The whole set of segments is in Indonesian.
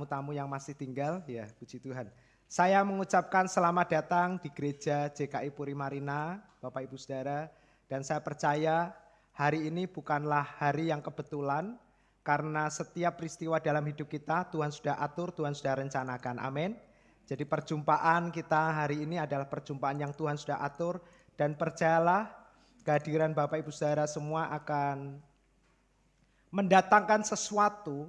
tamu-tamu yang masih tinggal, ya puji Tuhan. Saya mengucapkan selamat datang di gereja JKI Puri Marina, Bapak Ibu Saudara. Dan saya percaya hari ini bukanlah hari yang kebetulan, karena setiap peristiwa dalam hidup kita Tuhan sudah atur, Tuhan sudah rencanakan. Amin. Jadi perjumpaan kita hari ini adalah perjumpaan yang Tuhan sudah atur. Dan percayalah kehadiran Bapak Ibu Saudara semua akan mendatangkan sesuatu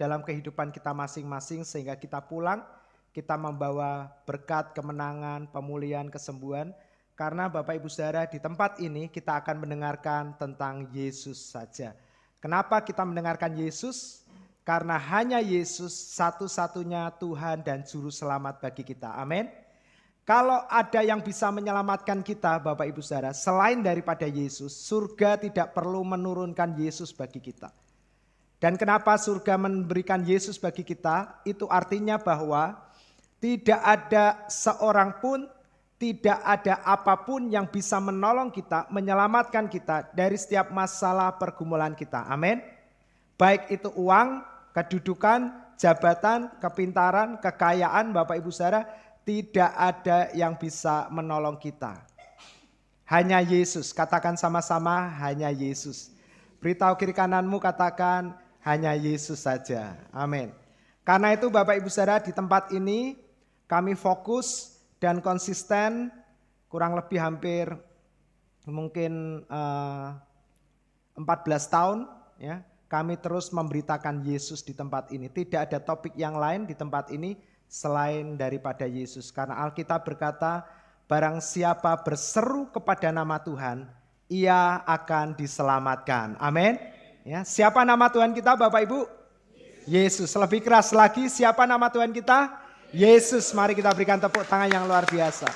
dalam kehidupan kita masing-masing sehingga kita pulang, kita membawa berkat, kemenangan, pemulihan, kesembuhan. Karena Bapak Ibu Saudara di tempat ini kita akan mendengarkan tentang Yesus saja. Kenapa kita mendengarkan Yesus? Karena hanya Yesus satu-satunya Tuhan dan Juru Selamat bagi kita. Amin. Kalau ada yang bisa menyelamatkan kita Bapak Ibu Saudara selain daripada Yesus, surga tidak perlu menurunkan Yesus bagi kita. Dan kenapa surga memberikan Yesus bagi kita? Itu artinya bahwa tidak ada seorang pun, tidak ada apapun yang bisa menolong kita, menyelamatkan kita dari setiap masalah pergumulan kita. Amin. Baik itu uang, kedudukan, jabatan, kepintaran, kekayaan Bapak Ibu Saudara, tidak ada yang bisa menolong kita. Hanya Yesus, katakan sama-sama hanya Yesus. Beritahu kiri kananmu, katakan hanya Yesus saja. Amin. Karena itu Bapak Ibu Saudara di tempat ini kami fokus dan konsisten kurang lebih hampir mungkin 14 tahun ya. Kami terus memberitakan Yesus di tempat ini. Tidak ada topik yang lain di tempat ini selain daripada Yesus. Karena Alkitab berkata barang siapa berseru kepada nama Tuhan ia akan diselamatkan. Amin. Ya, siapa nama Tuhan kita Bapak Ibu? Yesus. Lebih keras lagi, siapa nama Tuhan kita? Yesus. Mari kita berikan tepuk tangan yang luar biasa.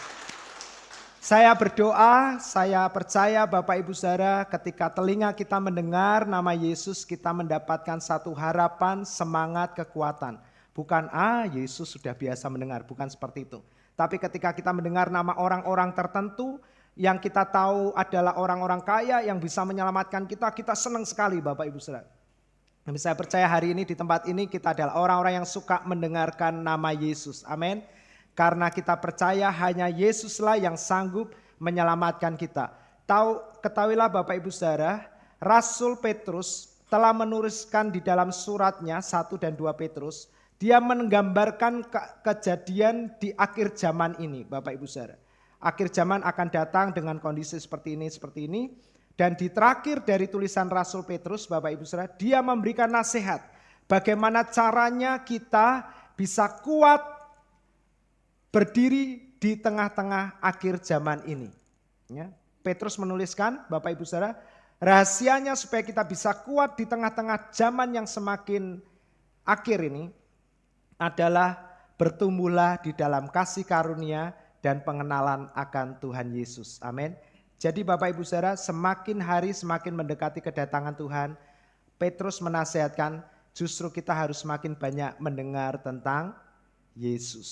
Saya berdoa, saya percaya Bapak Ibu Saudara ketika telinga kita mendengar nama Yesus, kita mendapatkan satu harapan, semangat, kekuatan. Bukan Yesus sudah biasa mendengar, bukan seperti itu. Tapi ketika kita mendengar nama orang-orang tertentu yang kita tahu adalah orang-orang kaya yang bisa menyelamatkan kita, kita senang sekali Bapak Ibu Saudara. Dan saya percaya hari ini di tempat ini kita adalah orang-orang yang suka mendengarkan nama Yesus. Amin. Karena kita percaya hanya Yesuslah yang sanggup menyelamatkan kita. Ketahuilah Bapak Ibu Saudara, Rasul Petrus telah menuliskan di dalam suratnya 1 dan 2 Petrus, dia menggambarkan kejadian di akhir zaman ini Bapak Ibu Saudara. Akhir zaman akan datang dengan kondisi seperti ini. Dan di terakhir dari tulisan Rasul Petrus, Bapak Ibu Saudara, dia memberikan nasihat. Bagaimana caranya kita bisa kuat berdiri di tengah-tengah akhir zaman ini. Ya, Petrus menuliskan, Bapak Ibu Saudara, rahasianya supaya kita bisa kuat di tengah-tengah zaman yang semakin akhir ini adalah bertumbuhlah di dalam kasih karunia dan pengenalan akan Tuhan Yesus. Amin. Jadi Bapak Ibu Saudara, semakin hari semakin mendekati kedatangan Tuhan, Petrus menasihatkan justru kita harus semakin banyak mendengar tentang Yesus.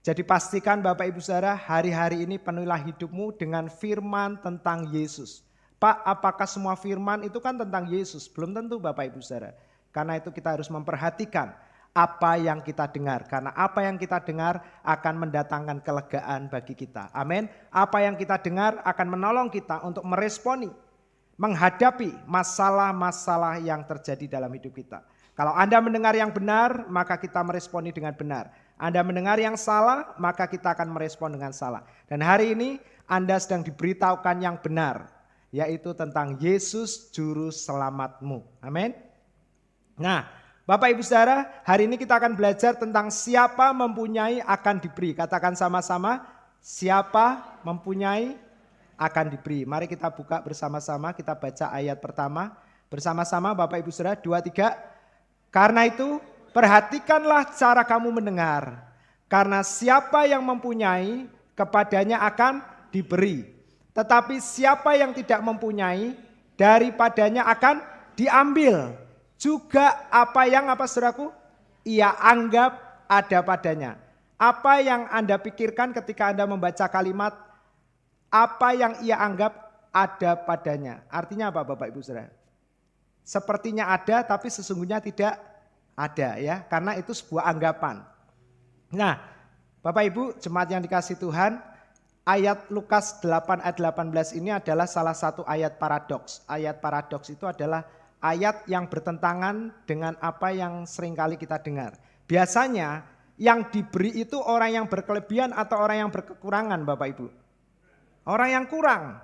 Jadi pastikan Bapak Ibu Saudara, hari-hari ini penuhilah hidupmu dengan firman tentang Yesus. Pak, apakah semua firman itu kan tentang Yesus? Belum tentu Bapak Ibu Saudara. Karena itu kita harus memperhatikan apa yang kita dengar. Karena apa yang kita dengar akan mendatangkan kelegaan bagi kita. Amin. Apa yang kita dengar akan menolong kita untuk meresponi, menghadapi masalah-masalah yang terjadi dalam hidup kita. Kalau Anda mendengar yang benar, maka kita meresponi dengan benar. Anda mendengar yang salah, maka kita akan merespon dengan salah. Dan hari ini Anda sedang diberitahukan yang benar, yaitu tentang Yesus Juru Selamatmu. Amin. Nah, Bapak Ibu Saudara, hari ini kita akan belajar tentang siapa mempunyai akan diberi. Katakan sama-sama, siapa mempunyai akan diberi. Mari kita buka bersama-sama, kita baca ayat pertama. Bersama-sama Bapak Ibu Saudara, 2, 3. Karena itu, perhatikanlah cara kamu mendengar. Karena siapa yang mempunyai, kepadanya akan diberi. Tetapi siapa yang tidak mempunyai, daripadanya akan diambil. Juga apa yang saudaraku? Ia anggap ada padanya. Apa yang Anda pikirkan ketika Anda membaca kalimat apa yang ia anggap ada padanya? Artinya apa Bapak Ibu Saudara? Sepertinya ada tapi sesungguhnya tidak ada ya, karena itu sebuah anggapan. Nah, Bapak Ibu jemaat yang dikasihi Tuhan, ayat Lukas 8 ayat 18 ini adalah salah satu ayat paradoks. Ayat paradoks itu adalah ayat yang bertentangan dengan apa yang seringkali kita dengar. Biasanya yang diberi itu orang yang berkelebihan atau orang yang berkekurangan, Bapak Ibu. Orang yang kurang.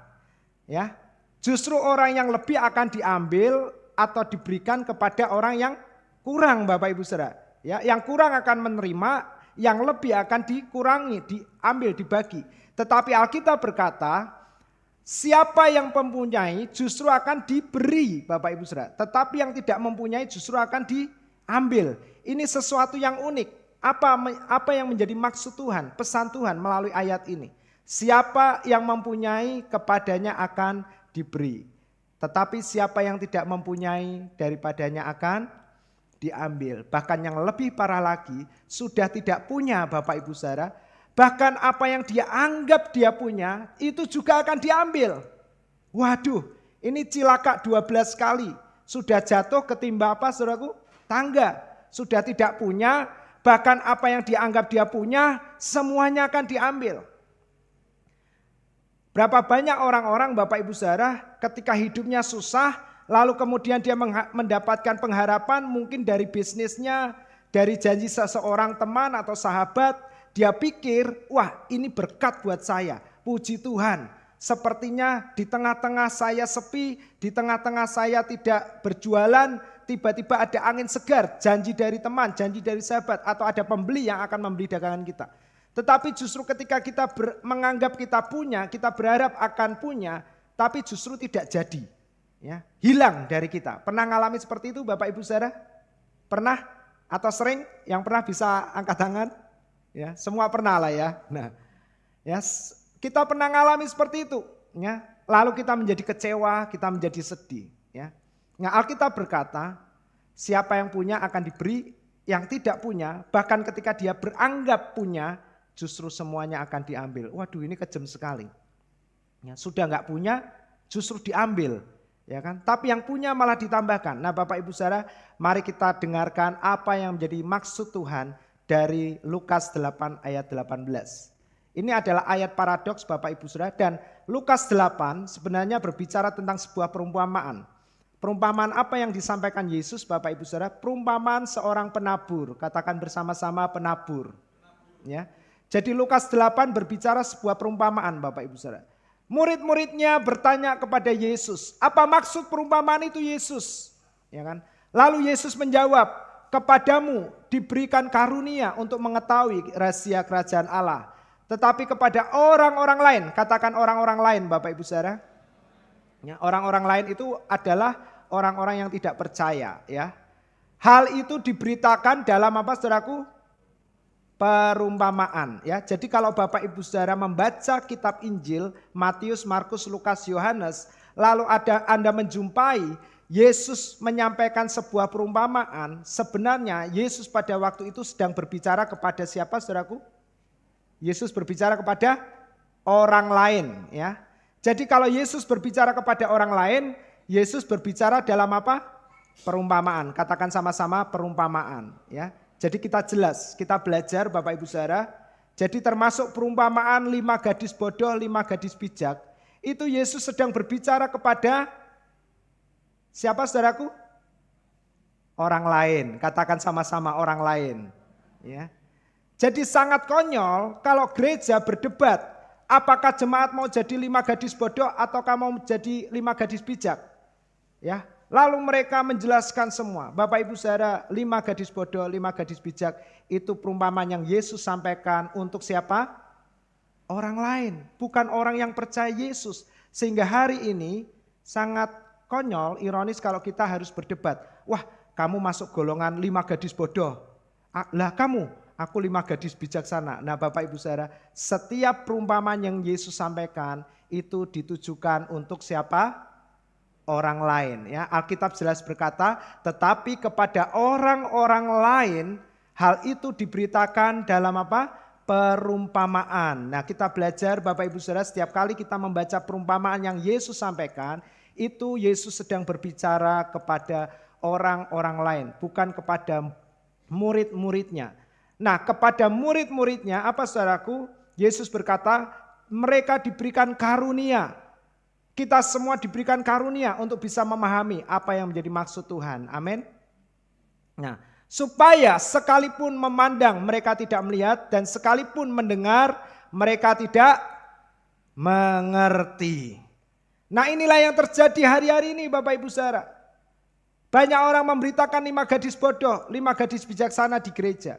Ya. Justru orang yang lebih akan diambil atau diberikan kepada orang yang kurang, Bapak Ibu Saudara. Ya, yang kurang akan menerima, yang lebih akan dikurangi, diambil, dibagi. Tetapi Alkitab berkata, siapa yang mempunyai justru akan diberi, Bapak Ibu Saudara. Tetapi yang tidak mempunyai justru akan diambil. Ini sesuatu yang unik. Apa yang menjadi maksud Tuhan, pesan Tuhan melalui ayat ini? Siapa yang mempunyai kepadanya akan diberi. Tetapi siapa yang tidak mempunyai daripadanya akan diambil. Bahkan yang lebih parah lagi, sudah tidak punya Bapak Ibu Saudara. Bahkan apa yang dia anggap dia punya, itu juga akan diambil. Waduh, ini cilaka 12 kali. Sudah jatuh ketimba apa saudaraku? Tangga. Sudah tidak punya, bahkan apa yang dianggap dia punya, semuanya akan diambil. Berapa banyak orang-orang Bapak Ibu Saudara ketika hidupnya susah, lalu kemudian dia mendapatkan pengharapan mungkin dari bisnisnya, dari janji seseorang teman atau sahabat, dia pikir, wah ini berkat buat saya, puji Tuhan. Sepertinya di tengah-tengah saya sepi, di tengah-tengah saya tidak berjualan, tiba-tiba ada angin segar, janji dari teman, janji dari sahabat, atau ada pembeli yang akan membeli dagangan kita. Tetapi justru ketika kita menganggap kita punya, kita berharap akan punya, tapi justru tidak jadi. Ya, hilang dari kita. Pernah ngalami seperti itu Bapak Ibu Saudara? Pernah? Atau sering? Yang pernah bisa angkat tangan? Ya, semua pernah lah ya. Nah, ya, kita pernah ngalami seperti itu. Ya, lalu kita menjadi kecewa, kita menjadi sedih. Ya. Nah, Alkitab berkata, siapa yang punya akan diberi, yang tidak punya, bahkan ketika dia beranggap punya, justru semuanya akan diambil. Waduh, ini kejam sekali. Ya, sudah enggak punya, justru diambil. Ya kan? Tapi yang punya malah ditambahkan. Nah Bapak Ibu Saudara, mari kita dengarkan apa yang menjadi maksud Tuhan dari Lukas 8 ayat 18. Ini adalah ayat paradoks Bapak Ibu Saudara, dan Lukas 8 sebenarnya berbicara tentang sebuah perumpamaan. Perumpamaan apa yang disampaikan Yesus Bapak Ibu Saudara? Perumpamaan seorang penabur. Katakan bersama-sama penabur. Ya. Jadi Lukas 8 berbicara sebuah perumpamaan Bapak Ibu Saudara. Murid-muridnya bertanya kepada Yesus, apa maksud perumpamaan itu Yesus? Ya kan? Lalu Yesus menjawab, kepadamu diberikan karunia untuk mengetahui rahasia kerajaan Allah. Tetapi kepada orang-orang lain, katakan orang-orang lain Bapak Ibu Saudara. Ya, orang-orang lain itu adalah orang-orang yang tidak percaya. Ya. Hal itu diberitakan dalam apa saudaraku? Perumpamaan. Ya. Jadi kalau Bapak Ibu Saudara membaca kitab Injil, Matius, Markus, Lukas, Yohanes, lalu Anda menjumpai Yesus menyampaikan sebuah perumpamaan, sebenarnya Yesus pada waktu itu sedang berbicara kepada siapa saudaraku? Yesus berbicara kepada orang lain. Ya. Jadi kalau Yesus berbicara kepada orang lain, Yesus berbicara dalam apa? Perumpamaan. Katakan sama-sama perumpamaan. Ya. Jadi kita jelas, kita belajar Bapak Ibu Saudara. Jadi termasuk perumpamaan 5 gadis bodoh, 5 gadis bijak. Itu Yesus sedang berbicara kepada siapa saudaraku? Orang lain. Katakan sama-sama orang lain. Ya. Jadi sangat konyol kalau gereja berdebat. Apakah jemaat mau jadi 5 gadis bodoh ataukah mau jadi 5 gadis bijak? Ya. Lalu mereka menjelaskan semua. Bapak Ibu Saudara, 5 gadis bodoh, 5 gadis bijak. Itu perumpamaan yang Yesus sampaikan untuk siapa? Orang lain. Bukan orang yang percaya Yesus. Sehingga hari ini sangat konyol, ironis kalau kita harus berdebat. Wah, kamu masuk golongan 5 gadis bodoh. Lah kamu, aku 5 gadis bijaksana. Nah Bapak Ibu Saudara, setiap perumpamaan yang Yesus sampaikan itu ditujukan untuk siapa? Orang lain. Ya, Alkitab jelas berkata, tetapi kepada orang-orang lain hal itu diberitakan dalam apa? Perumpamaan. Nah kita belajar Bapak Ibu Saudara, setiap kali kita membaca perumpamaan yang Yesus sampaikan, itu Yesus sedang berbicara kepada orang-orang lain, bukan kepada murid-muridnya. Nah, kepada murid-muridnya apa saudaraku? Yesus berkata, mereka diberikan karunia. Kita semua diberikan karunia untuk bisa memahami apa yang menjadi maksud Tuhan. Amin. Nah, supaya sekalipun memandang mereka tidak melihat dan sekalipun mendengar mereka tidak mengerti. Nah, inilah yang terjadi hari-hari ini Bapak Ibu Saudara. Banyak orang memberitakan 5 gadis bodoh, 5 gadis bijaksana di gereja.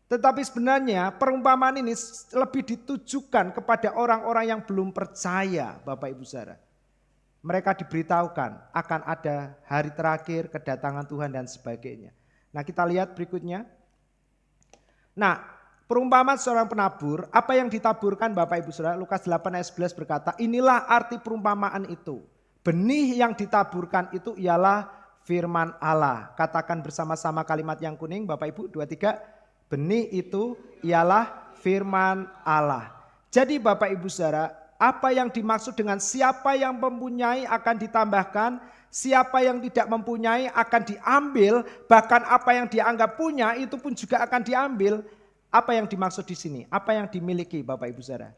Tetapi sebenarnya perumpamaan ini lebih ditujukan kepada orang-orang yang belum percaya Bapak Ibu Saudara. Mereka diberitahukan akan ada hari terakhir, kedatangan Tuhan dan sebagainya. Nah, kita lihat berikutnya. Nah, perumpamaan seorang penabur, apa yang ditaburkan Bapak Ibu Saudara, Lukas 8 ayat 11 berkata, inilah arti perumpamaan itu. Benih yang ditaburkan itu ialah firman Allah. Katakan bersama-sama kalimat yang kuning Bapak Ibu, 2, 3. Benih itu ialah firman Allah. Jadi Bapak Ibu Saudara, apa yang dimaksud dengan siapa yang mempunyai akan ditambahkan, siapa yang tidak mempunyai akan diambil, bahkan apa yang dianggap punya itu pun juga akan diambil. Apa yang dimaksud di sini? Apa yang dimiliki Bapak Ibu Saudara?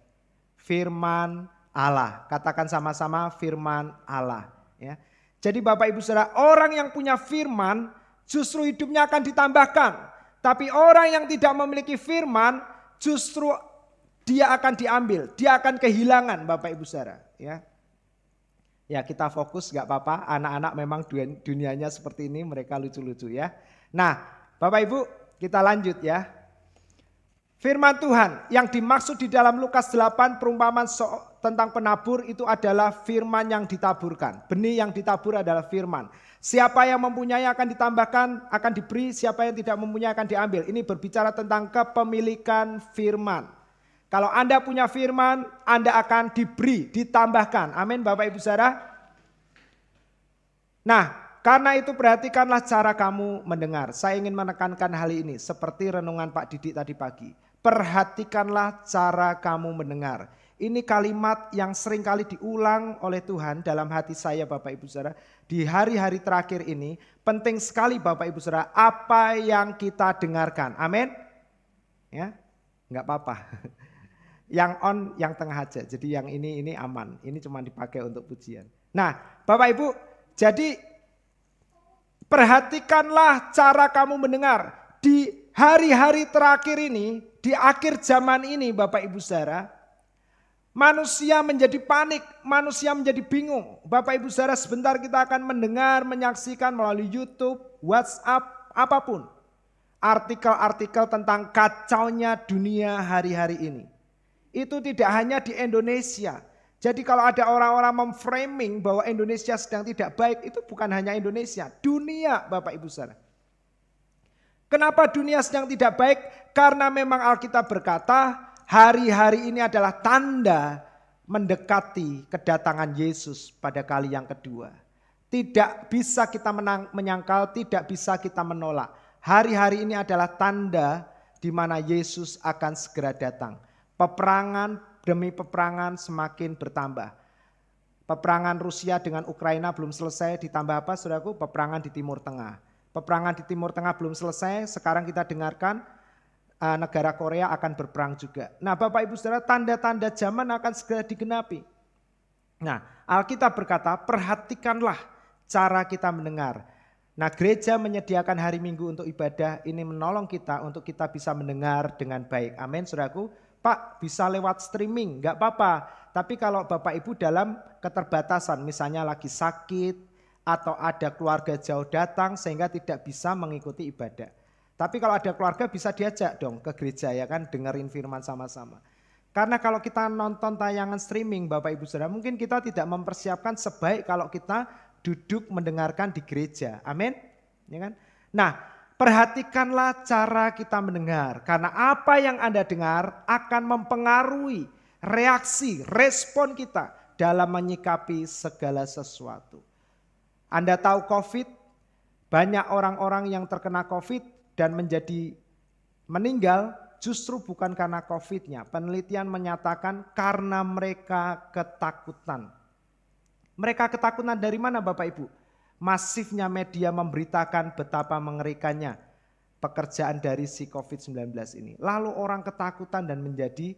Firman Allah. Katakan sama-sama firman Allah. Ya. Jadi Bapak Ibu Saudara, orang yang punya firman justru hidupnya akan ditambahkan. Tapi orang yang tidak memiliki firman justru dia akan diambil, dia akan kehilangan Bapak Ibu Saudara. Ya kita fokus gak apa-apa, anak-anak memang dunianya seperti ini, mereka lucu-lucu ya. Nah Bapak Ibu kita lanjut ya. Firman Tuhan yang dimaksud di dalam Lukas 8 perumpamaan tentang penabur itu adalah firman yang ditaburkan. Benih yang ditabur adalah firman. Siapa yang mempunyai akan ditambahkan, akan diberi, siapa yang tidak mempunyai akan diambil. Ini berbicara tentang kepemilikan firman. Kalau Anda punya firman, Anda akan diberi, ditambahkan. Amin Bapak Ibu Saudara. Nah, karena itu perhatikanlah cara kamu mendengar. Saya ingin menekankan hal ini seperti renungan Pak Didik tadi pagi. Perhatikanlah cara kamu mendengar. Ini kalimat yang seringkali diulang oleh Tuhan dalam hati saya Bapak Ibu Saudara. Di hari-hari terakhir ini penting sekali Bapak Ibu Saudara apa yang kita dengarkan. Amin. Ya, enggak apa-apa. Yang on yang tengah aja. Jadi yang ini aman. Ini cuma dipakai untuk pujian. Nah, Bapak Ibu, jadi perhatikanlah cara kamu mendengar. Di hari-hari terakhir ini, di akhir zaman ini Bapak Ibu Saudara, manusia menjadi panik, manusia menjadi bingung. Bapak Ibu Saudara, sebentar kita akan mendengar, menyaksikan melalui YouTube, WhatsApp, apapun. Artikel-artikel tentang kacaunya dunia hari-hari ini. Itu tidak hanya di Indonesia. Jadi kalau ada orang-orang memframing bahwa Indonesia sedang tidak baik, itu bukan hanya Indonesia, dunia Bapak Ibu Saudara. Kenapa dunia sedang tidak baik? Karena memang Alkitab berkata hari-hari ini adalah tanda mendekati kedatangan Yesus pada kali yang kedua. Tidak bisa kita menyangkal, tidak bisa kita menolak. Hari-hari ini adalah tanda di mana Yesus akan segera datang. Peperangan demi peperangan semakin bertambah. Peperangan Rusia dengan Ukraina belum selesai, ditambah apa saudaraku? Peperangan di Timur Tengah. Peperangan di Timur Tengah belum selesai, sekarang kita dengarkan negara Korea akan berperang juga. Nah Bapak Ibu Saudara, tanda-tanda zaman akan segera digenapi. Nah Alkitab berkata, perhatikanlah cara kita mendengar. Nah gereja menyediakan hari Minggu untuk ibadah, ini menolong kita untuk kita bisa mendengar dengan baik. Amin saudaraku. Pak bisa lewat streaming, enggak apa-apa. Tapi kalau Bapak Ibu dalam keterbatasan, misalnya lagi sakit atau ada keluarga jauh datang sehingga tidak bisa mengikuti ibadah. Tapi kalau ada keluarga bisa diajak dong ke gereja ya kan, dengerin firman sama-sama. Karena kalau kita nonton tayangan streaming Bapak Ibu Saudara, mungkin kita tidak mempersiapkan sebaik kalau kita duduk mendengarkan di gereja. Amin. Ya kan? Nah, perhatikanlah cara kita mendengar, karena apa yang Anda dengar akan mempengaruhi reaksi, respon kita dalam menyikapi segala sesuatu. Anda tahu COVID, banyak orang-orang yang terkena COVID dan menjadi meninggal justru bukan karena COVID-nya. Penelitian menyatakan karena mereka ketakutan. Mereka ketakutan dari mana Bapak Ibu? Masifnya media memberitakan betapa mengerikannya pekerjaan dari si COVID-19 ini. Lalu orang ketakutan dan menjadi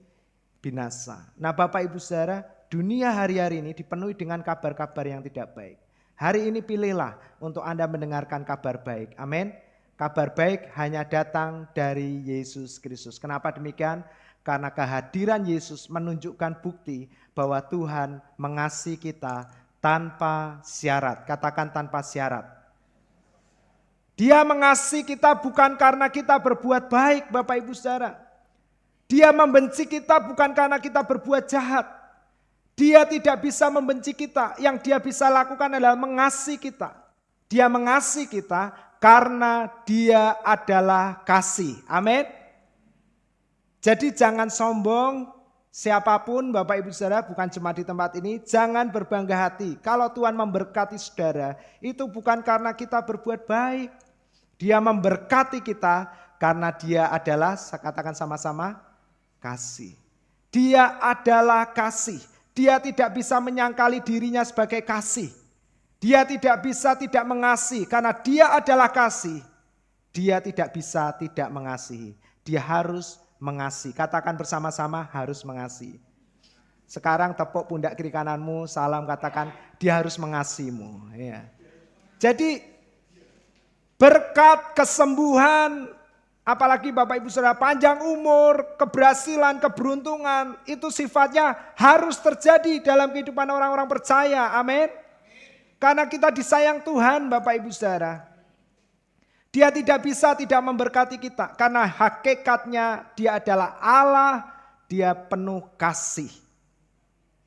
binasa. Nah Bapak Ibu Saudara, dunia hari-hari ini dipenuhi dengan kabar-kabar yang tidak baik. Hari ini pilihlah untuk Anda mendengarkan kabar baik. Amin. Kabar baik hanya datang dari Yesus Kristus. Kenapa demikian? Karena kehadiran Yesus menunjukkan bukti bahwa Tuhan mengasihi kita tanpa syarat. Katakan tanpa syarat. Dia mengasihi kita bukan karena kita berbuat baik, Bapak Ibu Saudara. Dia membenci kita bukan karena kita berbuat jahat. Dia tidak bisa membenci kita. Yang dia bisa lakukan adalah mengasihi kita. Dia mengasihi kita karena dia adalah kasih. Amin. Jadi jangan sombong, siapapun Bapak Ibu Saudara, bukan cuma di tempat ini, jangan berbangga hati. Kalau Tuhan memberkati saudara, itu bukan karena kita berbuat baik. Dia memberkati kita karena dia adalah, katakan sama-sama, kasih. Dia adalah kasih. Dia tidak bisa menyangkali dirinya sebagai kasih. Dia tidak bisa tidak mengasihi karena dia adalah kasih. Dia tidak bisa tidak mengasihi. Dia harus mengasihi. Katakan bersama-sama, harus mengasihi. Sekarang tepuk pundak kiri kananmu, salam, katakan dia harus mengasihimu. Ya. Jadi berkat, kesembuhan, apalagi Bapak Ibu Saudara, panjang umur, keberhasilan, keberuntungan, itu sifatnya harus terjadi dalam kehidupan orang-orang percaya. Amin. Karena kita disayang Tuhan Bapak Ibu Saudara. Dia tidak bisa tidak memberkati kita. Karena hakikatnya dia adalah Allah, dia penuh kasih.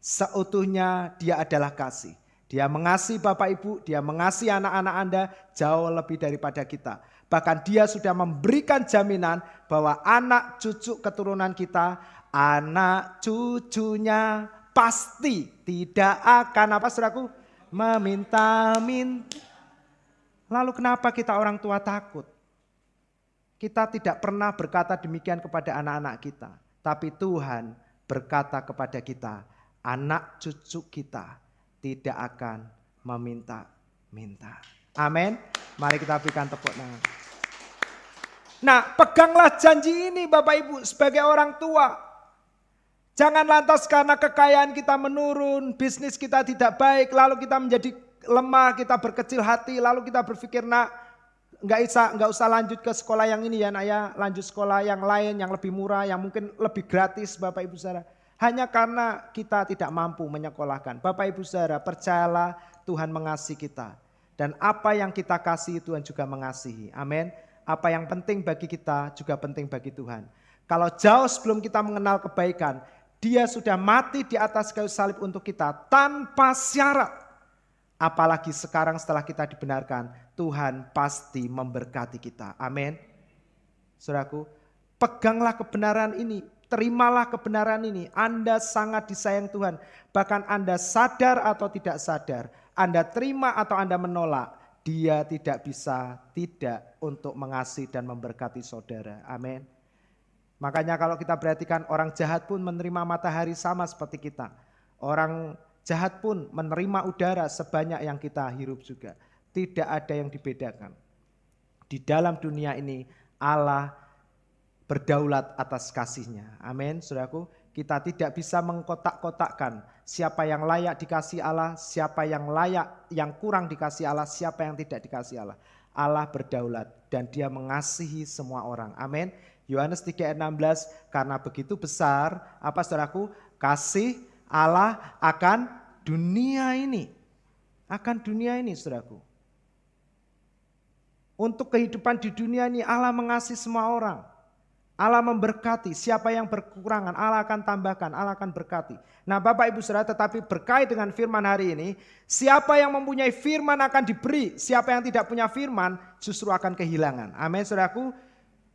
Seutuhnya dia adalah kasih. Dia mengasihi Bapak Ibu, dia mengasihi anak-anak Anda jauh lebih daripada kita. Bahkan dia sudah memberikan jaminan bahwa anak cucu keturunan kita, anak cucunya pasti tidak akan apa saudaraku? Meminta-minta. Lalu kenapa kita orang tua takut? Kita tidak pernah berkata demikian kepada anak-anak kita. Tapi Tuhan berkata kepada kita, anak cucu kita tidak akan meminta-minta. Amin. Mari kita berikan tepuk tangan. Nah, peganglah janji ini Bapak Ibu sebagai orang tua. Jangan lantas karena kekayaan kita menurun, bisnis kita tidak baik, lalu kita menjadi lemah, kita berkecil hati, lalu kita berpikir, nak, nggak usah lanjut ke sekolah yang ini ya, nak ya, lanjut sekolah yang lain, yang lebih murah, yang mungkin lebih gratis, Bapak Ibu Saudara. Hanya karena kita tidak mampu menyekolahkan. Bapak Ibu Saudara, percayalah Tuhan mengasihi kita. Dan apa yang kita kasih Tuhan juga mengasihi. Amin. Apa yang penting bagi kita juga penting bagi Tuhan. Kalau jauh sebelum kita mengenal kebaikan, dia sudah mati di atas kayu salib untuk kita tanpa syarat. Apalagi sekarang setelah kita dibenarkan, Tuhan pasti memberkati kita. Amin. Saudaraku, peganglah kebenaran ini. Terimalah kebenaran ini. Anda sangat disayang Tuhan. Bahkan Anda sadar atau tidak sadar. Anda terima atau Anda menolak. Dia tidak bisa tidak untuk mengasihi dan memberkati saudara. Amin. Makanya kalau kita perhatikan orang jahat pun menerima matahari sama seperti kita. Orang jahat pun menerima udara sebanyak yang kita hirup juga. Tidak ada yang dibedakan. Di dalam dunia ini Allah berdaulat atas kasihnya. Amin, saudaraku. Kita tidak bisa mengkotak-kotakkan siapa yang layak dikasih Allah, siapa yang layak, yang kurang dikasih Allah, siapa yang tidak dikasih Allah. Allah berdaulat dan dia mengasihi semua orang. Amin. Yohanes 3:16, karena begitu besar, apa saudaraku, kasih Allah akan dunia ini. Akan dunia ini, saudaraku. Untuk kehidupan di dunia ini Allah mengasihi semua orang. Allah memberkati, siapa yang berkekurangan Allah akan tambahkan, Allah akan berkati. Nah Bapak Ibu Saudara, tetapi berkait dengan firman hari ini, siapa yang mempunyai firman akan diberi, siapa yang tidak punya firman justru akan kehilangan. Amin saudaraku.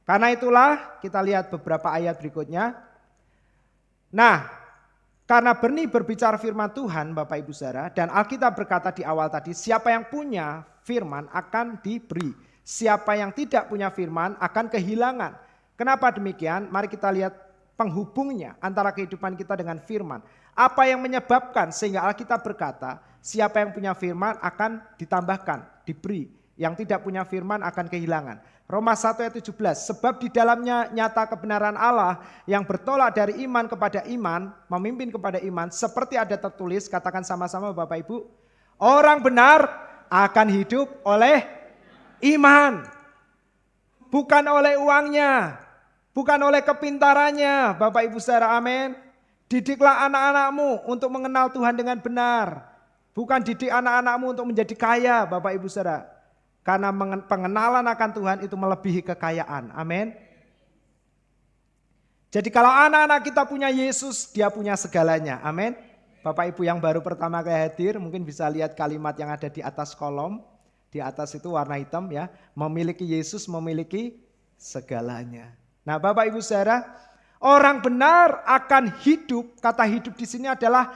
Karena itulah kita lihat beberapa ayat berikutnya. Nah, karena Berni berbicara firman Tuhan Bapak Ibu Saudara, dan Alkitab berkata di awal tadi, siapa yang punya firman akan diberi, siapa yang tidak punya firman akan kehilangan. Kenapa demikian? Mari kita lihat penghubungnya antara kehidupan kita dengan firman. Apa yang menyebabkan sehingga Alkitab berkata, siapa yang punya firman akan ditambahkan, diberi. Yang tidak punya firman akan kehilangan. Roma 1 ayat 17, sebab di dalamnya nyata kebenaran Allah yang bertolak dari iman kepada iman, memimpin kepada iman, seperti ada tertulis, katakan sama-sama Bapak Ibu, orang benar akan hidup oleh iman. Bukan oleh uangnya, bukan oleh kepintarannya, Bapak Ibu saudara, amin. Didiklah anak-anakmu untuk mengenal Tuhan dengan benar. Bukan didik anak-anakmu untuk menjadi kaya, Bapak Ibu saudara. Karena pengenalan akan Tuhan itu melebihi kekayaan. Amin. Jadi kalau anak-anak kita punya Yesus, dia punya segalanya. Amin. Bapak Ibu yang baru pertama kali hadir mungkin bisa lihat kalimat yang ada di atas kolom. Di atas itu warna hitam ya. Memiliki Yesus, memiliki segalanya. Nah Bapak Ibu saudara, orang benar akan hidup. Kata hidup di sini adalah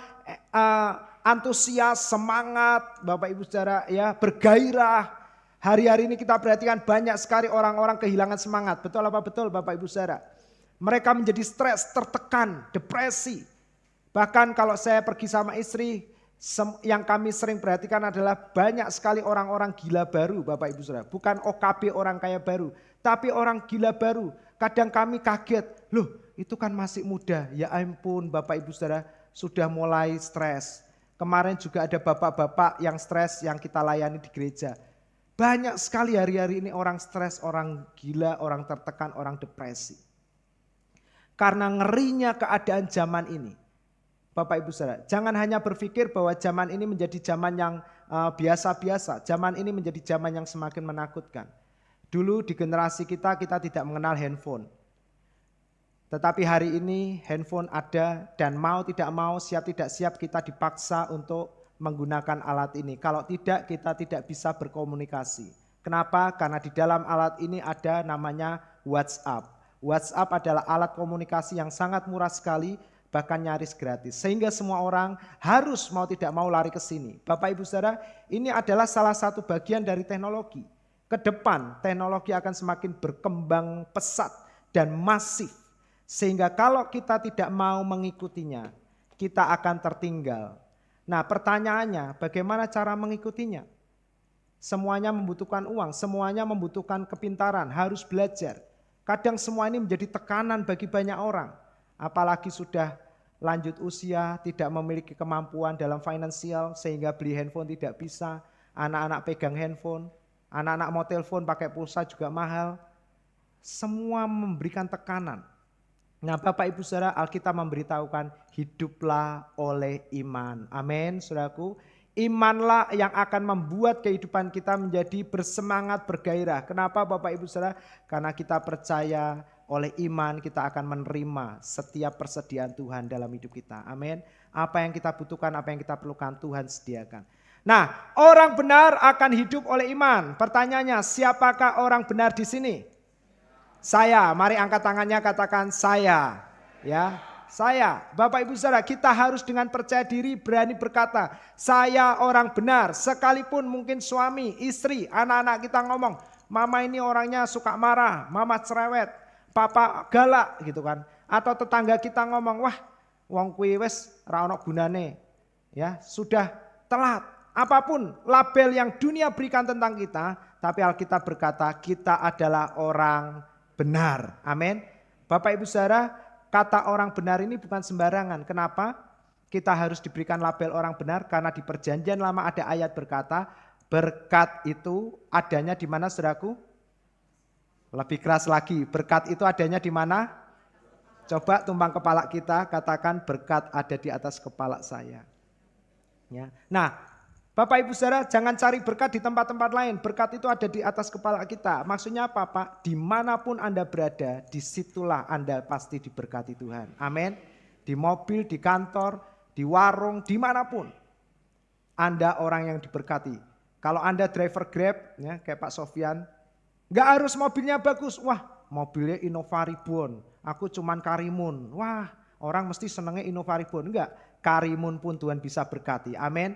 antusias, semangat, Bapak Ibu saudara ya, bergairah. Hari-hari ini kita perhatikan banyak sekali orang-orang kehilangan semangat. Betul apa betul Bapak Ibu saudara? Mereka menjadi stres, tertekan, depresi. Bahkan kalau saya pergi sama istri, yang kami sering perhatikan adalah banyak sekali orang-orang gila baru Bapak Ibu saudara. Bukan OKB orang kaya baru, tapi orang gila baru. Kadang kami kaget, loh itu kan masih muda. Ya ampun Bapak Ibu saudara, sudah mulai stres. Kemarin juga ada bapak-bapak yang stres yang kita layani di gereja. Banyak sekali hari-hari ini orang stres, orang gila, orang tertekan, orang depresi. Karena ngerinya keadaan zaman ini. Bapak Ibu saudara, jangan hanya berpikir bahwa zaman ini menjadi zaman yang biasa-biasa. Zaman ini menjadi zaman yang semakin menakutkan. Dulu di generasi kita tidak mengenal handphone. Tetapi hari ini handphone ada dan mau tidak mau, siap tidak siap kita dipaksa untuk menggunakan alat ini. Kalau tidak, kita tidak bisa berkomunikasi. Kenapa? Karena di dalam alat ini ada namanya WhatsApp. WhatsApp adalah alat komunikasi yang sangat murah sekali, bahkan nyaris gratis. Sehingga semua orang harus mau tidak mau lari ke sini. Bapak Ibu saudara, ini adalah salah satu bagian dari teknologi. Ke depan teknologi akan semakin berkembang pesat dan masif. Sehingga kalau kita tidak mau mengikutinya, kita akan tertinggal. Nah pertanyaannya, bagaimana cara mengikutinya? Semuanya membutuhkan uang, semuanya membutuhkan kepintaran, harus belajar. Kadang semua ini menjadi tekanan bagi banyak orang. Apalagi sudah lanjut usia, tidak memiliki kemampuan dalam finansial, sehingga beli handphone tidak bisa. Anak-anak pegang handphone, anak-anak mau telepon pakai pulsa juga mahal. Semua memberikan tekanan. Nah Bapak Ibu saudara, Alkitab memberitahukan hiduplah oleh iman. Amin saudaraku. Imanlah yang akan membuat kehidupan kita menjadi bersemangat, bergairah. Kenapa Bapak Ibu saudara? Karena kita percaya oleh iman kita akan menerima setiap persediaan Tuhan dalam hidup kita. Amin. Apa yang kita butuhkan, apa yang kita perlukan Tuhan sediakan. Nah orang benar akan hidup oleh iman. Pertanyaannya, siapakah orang benar di sini? Saya, mari angkat tangannya katakan saya. Ya, saya. Bapak Ibu saudara, kita harus dengan percaya diri berani berkata, saya orang benar. Sekalipun mungkin suami, istri, anak-anak kita ngomong, mama ini orangnya suka marah, mama cerewet, papa galak gitu kan. Atau tetangga kita ngomong, wah wong kuwi wis ra ono gunane. Ya, sudah telat. Apapun label yang dunia berikan tentang kita, tapi Alkitab berkata kita adalah orang benar. Amin. Bapak Ibu saudara, kata orang benar ini bukan sembarangan. Kenapa? Kita harus diberikan label orang benar karena di Perjanjian Lama ada ayat berkata, berkat itu adanya di mana saudaraku? Lebih keras lagi, berkat itu adanya di mana? Coba tumpang kepala kita, katakan berkat ada di atas kepala saya. Ya. Nah, Bapak Ibu saudara, jangan cari berkat di tempat-tempat lain. Berkat itu ada di atas kepala kita. Maksudnya apa Pak? Dimanapun Anda berada, disitulah Anda pasti diberkati Tuhan. Amin. Di mobil, di kantor, di warung, dimanapun. Anda orang yang diberkati. Kalau Anda driver Grab, ya, kayak Pak Sofyan, nggak harus mobilnya bagus. Wah, mobilnya Innova Ribbon. Aku cuman Karimun. Wah, orang mesti senengnya Innova Ribbon. Enggak, Karimun pun Tuhan bisa berkati. Amin.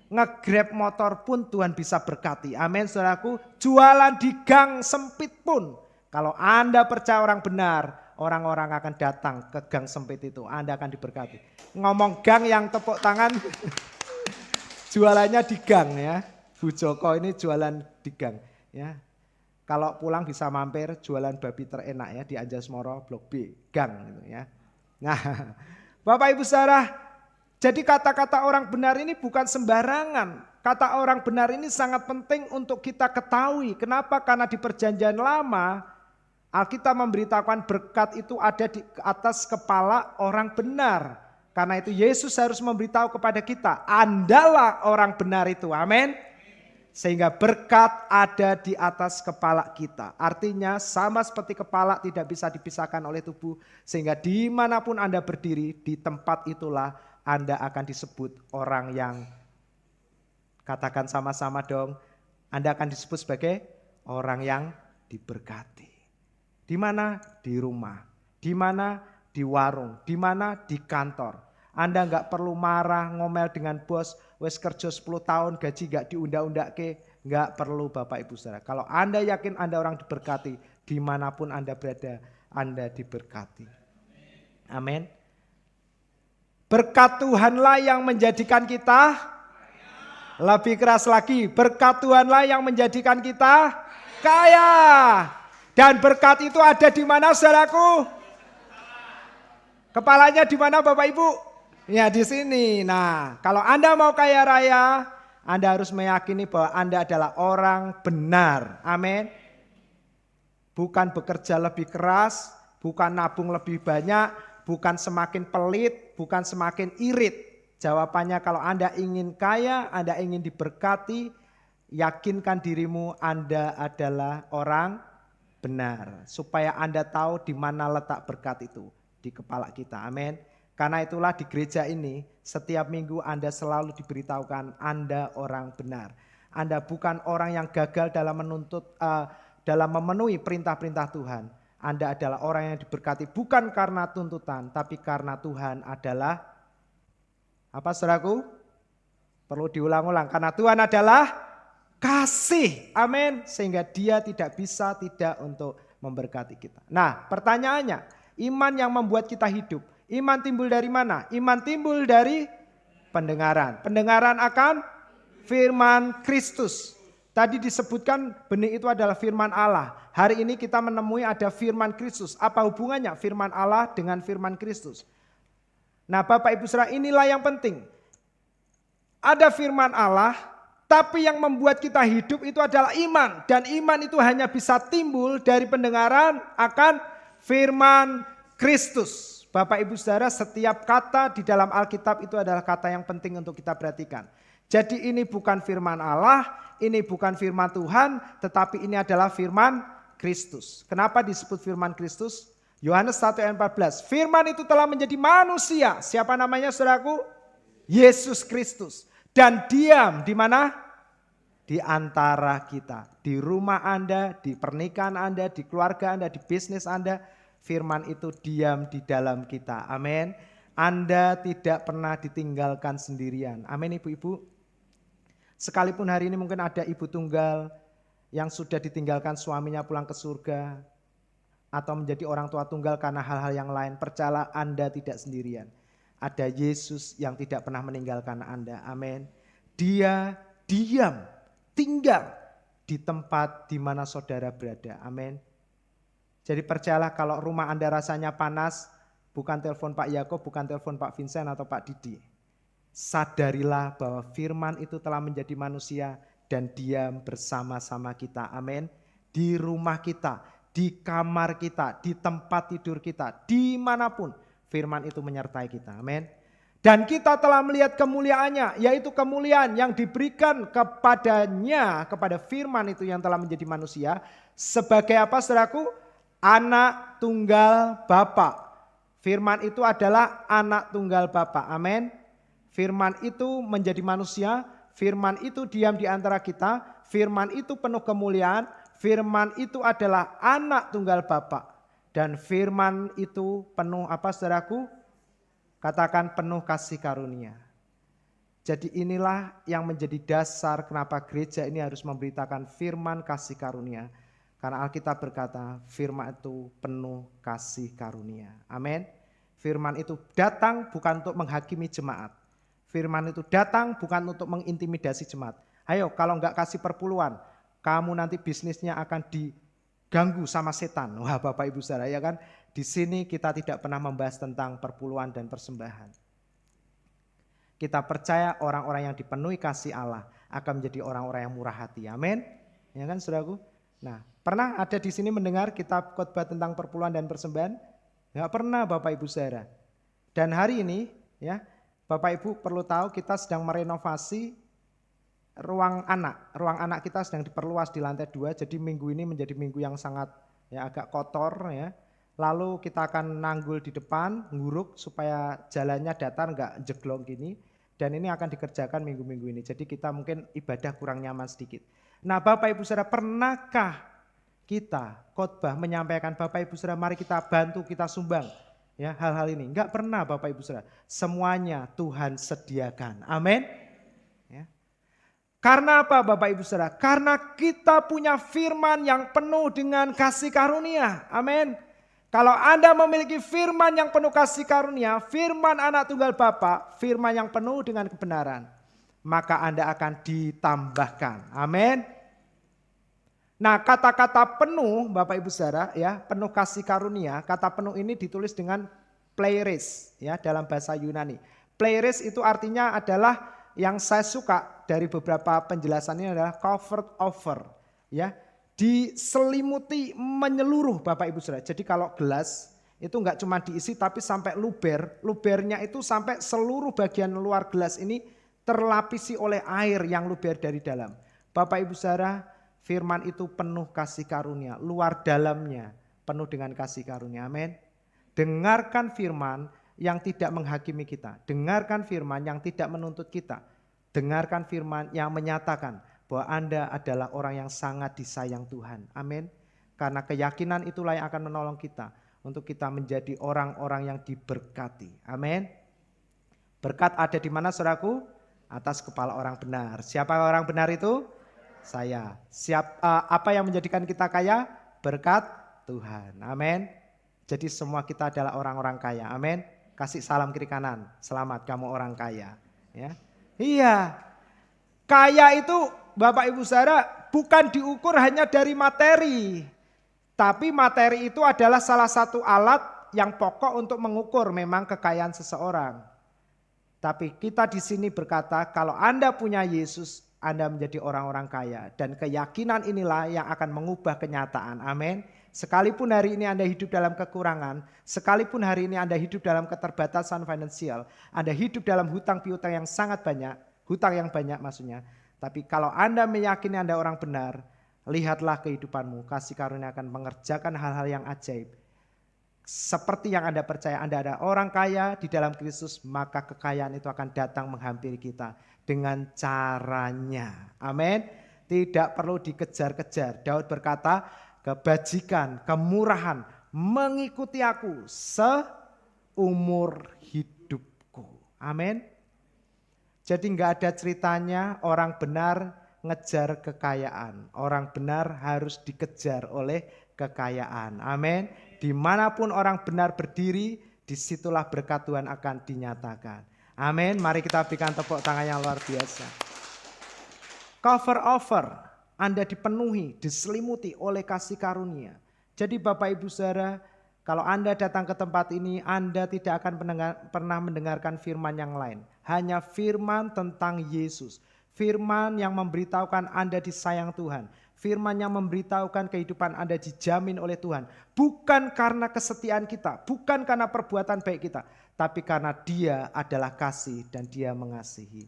Nge-Grab motor pun Tuhan bisa berkati. Amin saudaraku. Jualan di gang sempit pun. Kalau Anda percaya orang benar, orang-orang akan datang ke gang sempit itu. Anda akan diberkati. Ngomong gang yang tepuk tangan, jualannya di gang ya. Bu Joko ini jualan di gang ya. Kalau pulang bisa mampir jualan babi terenak ya di Anjasmara Blok B, gang gitu ya. Nah, Bapak Ibu saudara, jadi kata-kata orang benar ini bukan sembarangan. Kata orang benar ini sangat penting untuk kita ketahui. Kenapa? Karena di perjanjian lama Alkitab memberitakan berkat itu ada di atas kepala orang benar. Karena itu Yesus harus memberitahu kepada kita, Andalah orang benar itu. Amin. Sehingga berkat ada di atas kepala kita. Artinya sama seperti kepala tidak bisa dipisahkan oleh tubuh. Sehingga dimanapun Anda berdiri, di tempat itulah Anda akan disebut orang yang, katakan sama-sama dong, Anda akan disebut sebagai orang yang diberkati. Di mana? Di rumah. Di mana? Di warung. Di mana? Di kantor. Anda nggak perlu marah, ngomel dengan bos, wes kerja 10 tahun gaji nggak diundak-undakke, nggak perlu Bapak Ibu saudara. Kalau Anda yakin Anda orang diberkati, dimanapun Anda berada, Anda diberkati. Amin. Berkat Tuhanlah yang menjadikan kita, lebih keras lagi, berkat Tuhanlah yang menjadikan kita kaya. Dan berkat itu ada di mana saudaraku? Kepalanya di mana Bapak Ibu? Ya di sini. Nah, kalau Anda mau kaya raya, Anda harus meyakini bahwa Anda adalah orang benar. Amin. Bukan bekerja lebih keras, bukan nabung lebih banyak, bukan semakin pelit, bukan semakin irit. Jawabannya kalau Anda ingin kaya, Anda ingin diberkati, yakinkan dirimu Anda adalah orang benar. Supaya Anda tahu di mana letak berkat itu, di kepala kita. Amin. Karena itulah di gereja ini setiap minggu Anda selalu diberitahukan Anda orang benar. Anda bukan orang yang gagal dalam dalam memenuhi perintah-perintah Tuhan. Anda adalah orang yang diberkati bukan karena tuntutan, tapi karena Tuhan adalah, apa saudaraku? Perlu diulang-ulang, karena Tuhan adalah kasih. Amin. Sehingga Dia tidak bisa tidak untuk memberkati kita. Nah, pertanyaannya, iman yang membuat kita hidup. Iman timbul dari mana? Iman timbul dari pendengaran. Pendengaran akan firman Kristus. Tadi disebutkan benih itu adalah firman Allah. Hari ini kita menemui ada firman Kristus. Apa hubungannya firman Allah dengan firman Kristus? Nah Bapak Ibu saudara, inilah yang penting. Ada firman Allah, tapi yang membuat kita hidup itu adalah iman. Dan iman itu hanya bisa timbul dari pendengaran akan firman Kristus. Bapak Ibu saudara, setiap kata di dalam Alkitab itu adalah kata yang penting untuk kita perhatikan. Jadi ini bukan firman Allah, ini bukan firman Tuhan, tetapi ini adalah firman Kristus. Kenapa disebut firman Kristus? Yohanes 1 ayat 14. Firman itu telah menjadi manusia. Siapa namanya saudaraku? Yesus Kristus. Dan diam di mana? Di antara kita. Di rumah Anda, di pernikahan Anda, di keluarga Anda, di bisnis Anda. Firman itu diam di dalam kita. Amin. Anda tidak pernah ditinggalkan sendirian. Amin ibu-ibu. Sekalipun hari ini mungkin ada ibu tunggal yang sudah ditinggalkan suaminya pulang ke surga. Atau menjadi orang tua tunggal karena hal-hal yang lain. Percayalah Anda tidak sendirian. Ada Yesus yang tidak pernah meninggalkan Anda. Amin. Dia diam, tinggal di tempat di mana saudara berada. Amin. Jadi percayalah kalau rumah Anda rasanya panas, bukan telepon Pak Yakob, bukan telepon Pak Vincent atau Pak Didi. Sadarilah bahwa firman itu telah menjadi manusia dan diam bersama-sama kita. Amin. Di rumah kita, di kamar kita, di tempat tidur kita, dimanapun firman itu menyertai kita. Amin. Dan kita telah melihat kemuliaannya, yaitu kemuliaan yang diberikan kepadanya, kepada firman itu yang telah menjadi manusia. Sebagai apa saudaraku? Anak tunggal Bapa. Firman itu adalah anak tunggal Bapa. Amin. Firman itu menjadi manusia, firman itu diam di antara kita, firman itu penuh kemuliaan, firman itu adalah anak tunggal Bapa. Dan firman itu penuh apa saudaraku? Katakan penuh kasih karunia. Jadi inilah yang menjadi dasar kenapa gereja ini harus memberitakan firman kasih karunia. Karena Alkitab berkata firman itu penuh kasih karunia. Amin. Firman itu datang bukan untuk menghakimi jemaat. Firman itu datang bukan untuk mengintimidasi jemaat. Ayo kalau enggak kasih perpuluhan, kamu nanti bisnisnya akan diganggu sama setan. Wah Bapak Ibu Saudara ya kan, di sini kita tidak pernah membahas tentang perpuluhan dan persembahan. Kita percaya orang-orang yang dipenuhi kasih Allah akan menjadi orang-orang yang murah hati. Amin. Ya kan saudaraku? Nah, pernah ada di sini mendengar kitab khotbah tentang perpuluhan dan persembahan? Enggak pernah Bapak Ibu Saudara. Dan hari ini ya, Bapak Ibu perlu tahu kita sedang merenovasi ruang anak. Ruang anak kita sedang diperluas di lantai 2, jadi minggu ini menjadi minggu yang sangat ya agak kotor ya. Lalu kita akan nanggul di depan, nguruk supaya jalannya datar enggak jeglong gini. Dan ini akan dikerjakan minggu-minggu ini. Jadi kita mungkin ibadah kurang nyaman sedikit. Nah Bapak Ibu Saudara, pernahkah kita khotbah menyampaikan Bapak Ibu Saudara mari kita bantu, kita sumbang ya hal-hal ini? Enggak pernah Bapak Ibu Saudara. Semuanya Tuhan sediakan. Amin. Ya. Karena apa Bapak Ibu Saudara? Karena kita punya firman yang penuh dengan kasih karunia. Amin. Kalau Anda memiliki firman yang penuh kasih karunia, firman anak tunggal Bapa, firman yang penuh dengan kebenaran, maka Anda akan ditambahkan. Amin. Nah, kata-kata penuh Bapak Ibu Saudara ya, penuh kasih karunia, kata penuh ini ditulis dengan pleiris ya dalam bahasa Yunani. Pleiris itu artinya adalah yang saya suka dari beberapa penjelasannya adalah covered over ya. Diselimuti menyeluruh Bapak Ibu Saudara. Jadi kalau gelas itu enggak cuma diisi tapi sampai luber. Lubernya itu sampai seluruh bagian luar gelas ini terlapisi oleh air yang luber dari dalam. Bapak Ibu Saudara, firman itu penuh kasih karunia. Luar dalamnya penuh dengan kasih karunia. Amin. Dengarkan firman yang tidak menghakimi kita. Dengarkan firman yang tidak menuntut kita. Dengarkan firman yang menyatakan bahwa Anda adalah orang yang sangat disayang Tuhan. Amin. Karena keyakinan itulah yang akan menolong kita untuk kita menjadi orang-orang yang diberkati. Amin. Berkat ada di mana saudaraku? Atas kepala orang benar. Siapa orang benar itu? Saya. Apa yang menjadikan kita kaya? Berkat Tuhan. Amin. Jadi semua kita adalah orang-orang kaya. Amin. Kasih salam kiri kanan. Selamat kamu orang kaya. Ya. Iya. Kaya itu Bapak Ibu Saudara bukan diukur hanya dari materi. Tapi materi itu adalah salah satu alat yang pokok untuk mengukur memang kekayaan seseorang. Tapi kita di sini berkata kalau Anda punya Yesus, Anda menjadi orang-orang kaya. Dan keyakinan inilah yang akan mengubah kenyataan. Amin. Sekalipun hari ini Anda hidup dalam kekurangan, sekalipun hari ini Anda hidup dalam keterbatasan finansial, Anda hidup dalam hutang piutang yang sangat banyak, hutang yang banyak maksudnya. Tapi kalau Anda meyakini Anda orang benar, lihatlah kehidupanmu, kasih karunia akan mengerjakan hal-hal yang ajaib. Seperti yang Anda percaya Anda ada orang kaya di dalam Kristus, maka kekayaan itu akan datang menghampiri kita dengan caranya. Amin. Tidak perlu dikejar-kejar. Daud berkata, kebajikan, kemurahan mengikuti aku seumur hidupku. Amin. Jadi enggak ada ceritanya orang benar ngejar kekayaan. Orang benar harus dikejar oleh kekayaan. Amin. Dimanapun orang benar berdiri, disitulah berkat Tuhan akan dinyatakan. Amin. Mari kita berikan tepuk tangan yang luar biasa. Cover over, Anda dipenuhi, diselimuti oleh kasih karunia. Jadi Bapak Ibu Saudara, kalau Anda datang ke tempat ini, Anda tidak akan pernah mendengarkan firman yang lain. Hanya firman tentang Yesus. Firman yang memberitahukan Anda disayang Tuhan. Firman yang memberitahukan kehidupan Anda dijamin oleh Tuhan. Bukan karena kesetiaan kita, bukan karena perbuatan baik kita. Tapi karena Dia adalah kasih dan Dia mengasihi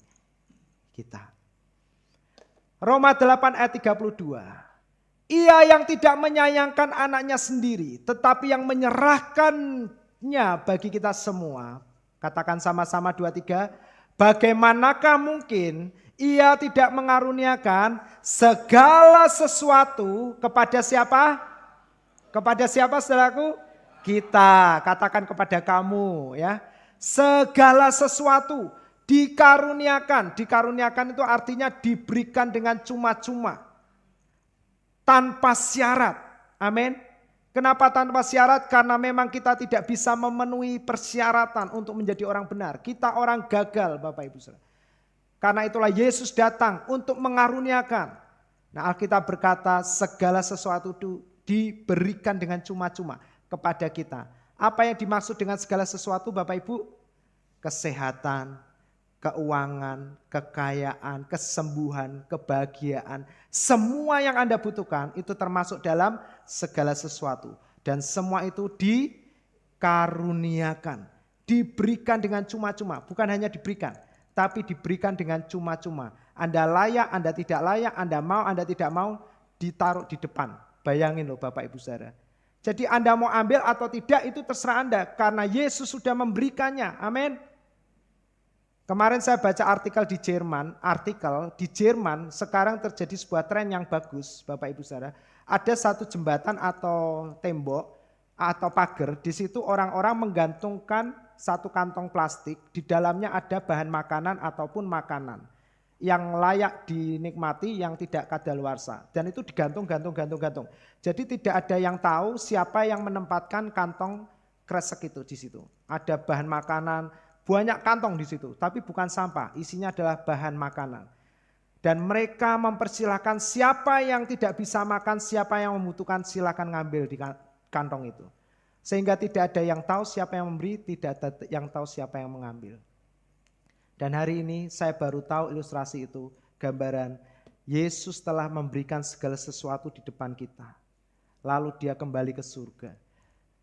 kita. Roma 8 ayat 32. Ia yang tidak menyayangkan anaknya sendiri, tetapi yang menyerahkannya bagi kita semua. Katakan sama-sama 2-3. Bagaimanakah mungkin ia tidak mengaruniakan segala sesuatu kepada siapa? Kepada siapa saudaraku? Kita. Katakan kepada kamu ya. Segala sesuatu dikaruniakan. Dikaruniakan itu artinya diberikan dengan cuma-cuma. Tanpa syarat. Amin. Kenapa tanpa syarat? Karena memang kita tidak bisa memenuhi persyaratan untuk menjadi orang benar. Kita orang gagal Bapak Ibu Saudara. Karena itulah Yesus datang untuk mengaruniakan. Nah, Alkitab berkata segala sesuatu itu diberikan dengan cuma-cuma kepada kita. Apa yang dimaksud dengan segala sesuatu Bapak Ibu? Kesehatan, keuangan, kekayaan, kesembuhan, kebahagiaan. Semua yang Anda butuhkan itu termasuk dalam segala sesuatu. Dan semua itu dikaruniakan, diberikan dengan cuma-cuma. Bukan hanya diberikan, tapi diberikan dengan cuma-cuma. Anda layak, Anda tidak layak, Anda mau, Anda tidak mau, ditaruh di depan. Bayangin loh Bapak Ibu Saudara. Jadi Anda mau ambil atau tidak itu terserah Anda. Karena Yesus sudah memberikannya. Amin. Kemarin saya baca artikel di Jerman sekarang terjadi sebuah tren yang bagus Bapak Ibu Saudara. Ada satu jembatan atau tembok atau pagar, di situ orang-orang menggantungkan satu kantong plastik, di dalamnya ada bahan makanan ataupun makanan yang layak dinikmati, yang tidak kadaluarsa. Dan itu digantung. Jadi tidak ada yang tahu siapa yang menempatkan kantong kresek itu di situ. Ada bahan makanan, banyak kantong di situ, tapi bukan sampah, isinya adalah bahan makanan. Dan mereka mempersilahkan siapa yang tidak bisa makan, siapa yang membutuhkan silakan ngambil di kantong itu. Sehingga tidak ada yang tahu siapa yang memberi, tidak ada yang tahu siapa yang mengambil. Dan hari ini saya baru tahu ilustrasi itu, gambaran Yesus telah memberikan segala sesuatu di depan kita. Lalu dia kembali ke surga.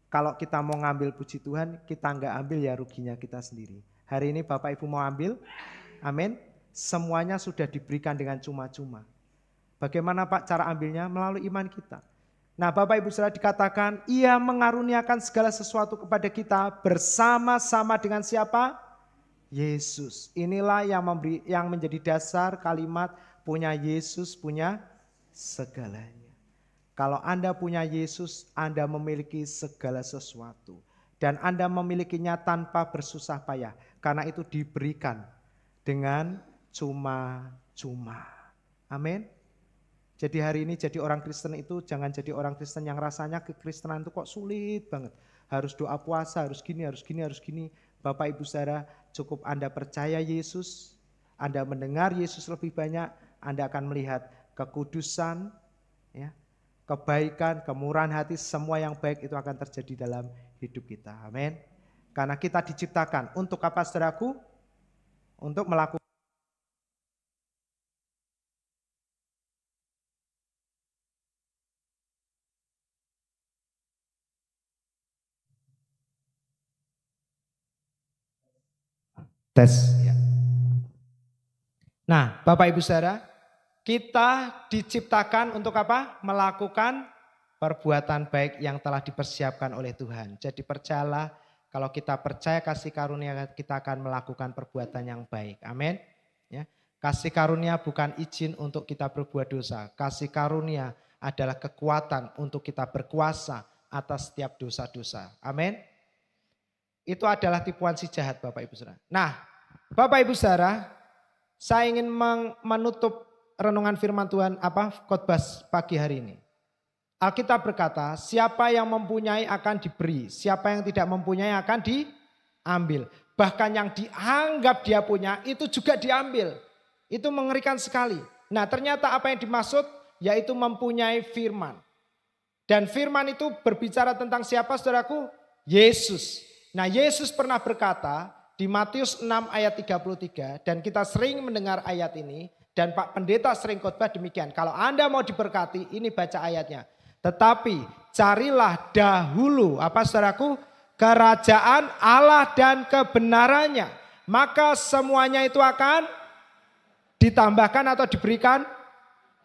Kalau kita mau ngambil puji Tuhan, kita enggak ambil ya ruginya kita sendiri. Hari ini Bapak Ibu mau ambil? Amin. Semuanya sudah diberikan dengan cuma-cuma. Bagaimana Pak cara ambilnya? Melalui iman kita. Nah Bapak Ibu Saudara dikatakan, ia mengaruniakan segala sesuatu kepada kita bersama-sama dengan siapa? Yesus. Inilah yang menjadi dasar kalimat punya Yesus, punya segalanya. Kalau Anda punya Yesus, Anda memiliki segala sesuatu. Dan Anda memilikinya tanpa bersusah payah. Karena itu diberikan dengan cuma-cuma. Amin. Jadi hari ini jadi orang Kristen itu jangan jadi orang Kristen yang rasanya kekristenan itu kok sulit banget. Harus doa puasa, harus gini. Bapak Ibu Saudara, cukup Anda percaya Yesus, Anda mendengar Yesus lebih banyak, Anda akan melihat kekudusan, ya, kebaikan, kemurahan hati, semua yang baik itu akan terjadi dalam hidup kita. Amin. Karena kita diciptakan untuk apa saudaraku? Untuk melakukan tes. Ya. Nah, Bapak Ibu Saudara, kita diciptakan untuk apa? Melakukan perbuatan baik yang telah dipersiapkan oleh Tuhan. Jadi percayalah, kalau kita percaya kasih karunia, kita akan melakukan perbuatan yang baik. Amin. Ya. Kasih karunia bukan izin untuk kita berbuat dosa. Kasih karunia adalah kekuatan untuk kita berkuasa atas setiap dosa-dosa. Amin. Itu adalah tipuan si jahat Bapak Ibu Saudara. Nah, Bapak Ibu Saudara, saya ingin menutup renungan firman Tuhan khotbah pagi hari ini. Alkitab berkata, siapa yang mempunyai akan diberi, siapa yang tidak mempunyai akan diambil. Bahkan yang dianggap dia punya itu juga diambil. Itu mengerikan sekali. Nah, ternyata apa yang dimaksud yaitu mempunyai firman. Dan firman itu berbicara tentang siapa saudaraku? Yesus. Nah, Yesus pernah berkata di Matius 6 ayat 33 dan kita sering mendengar ayat ini dan Pak Pendeta sering khotbah demikian. Kalau Anda mau diberkati, ini baca ayatnya. Tetapi carilah dahulu saudaraku? Kerajaan Allah dan kebenarannya. Maka semuanya itu akan ditambahkan atau diberikan?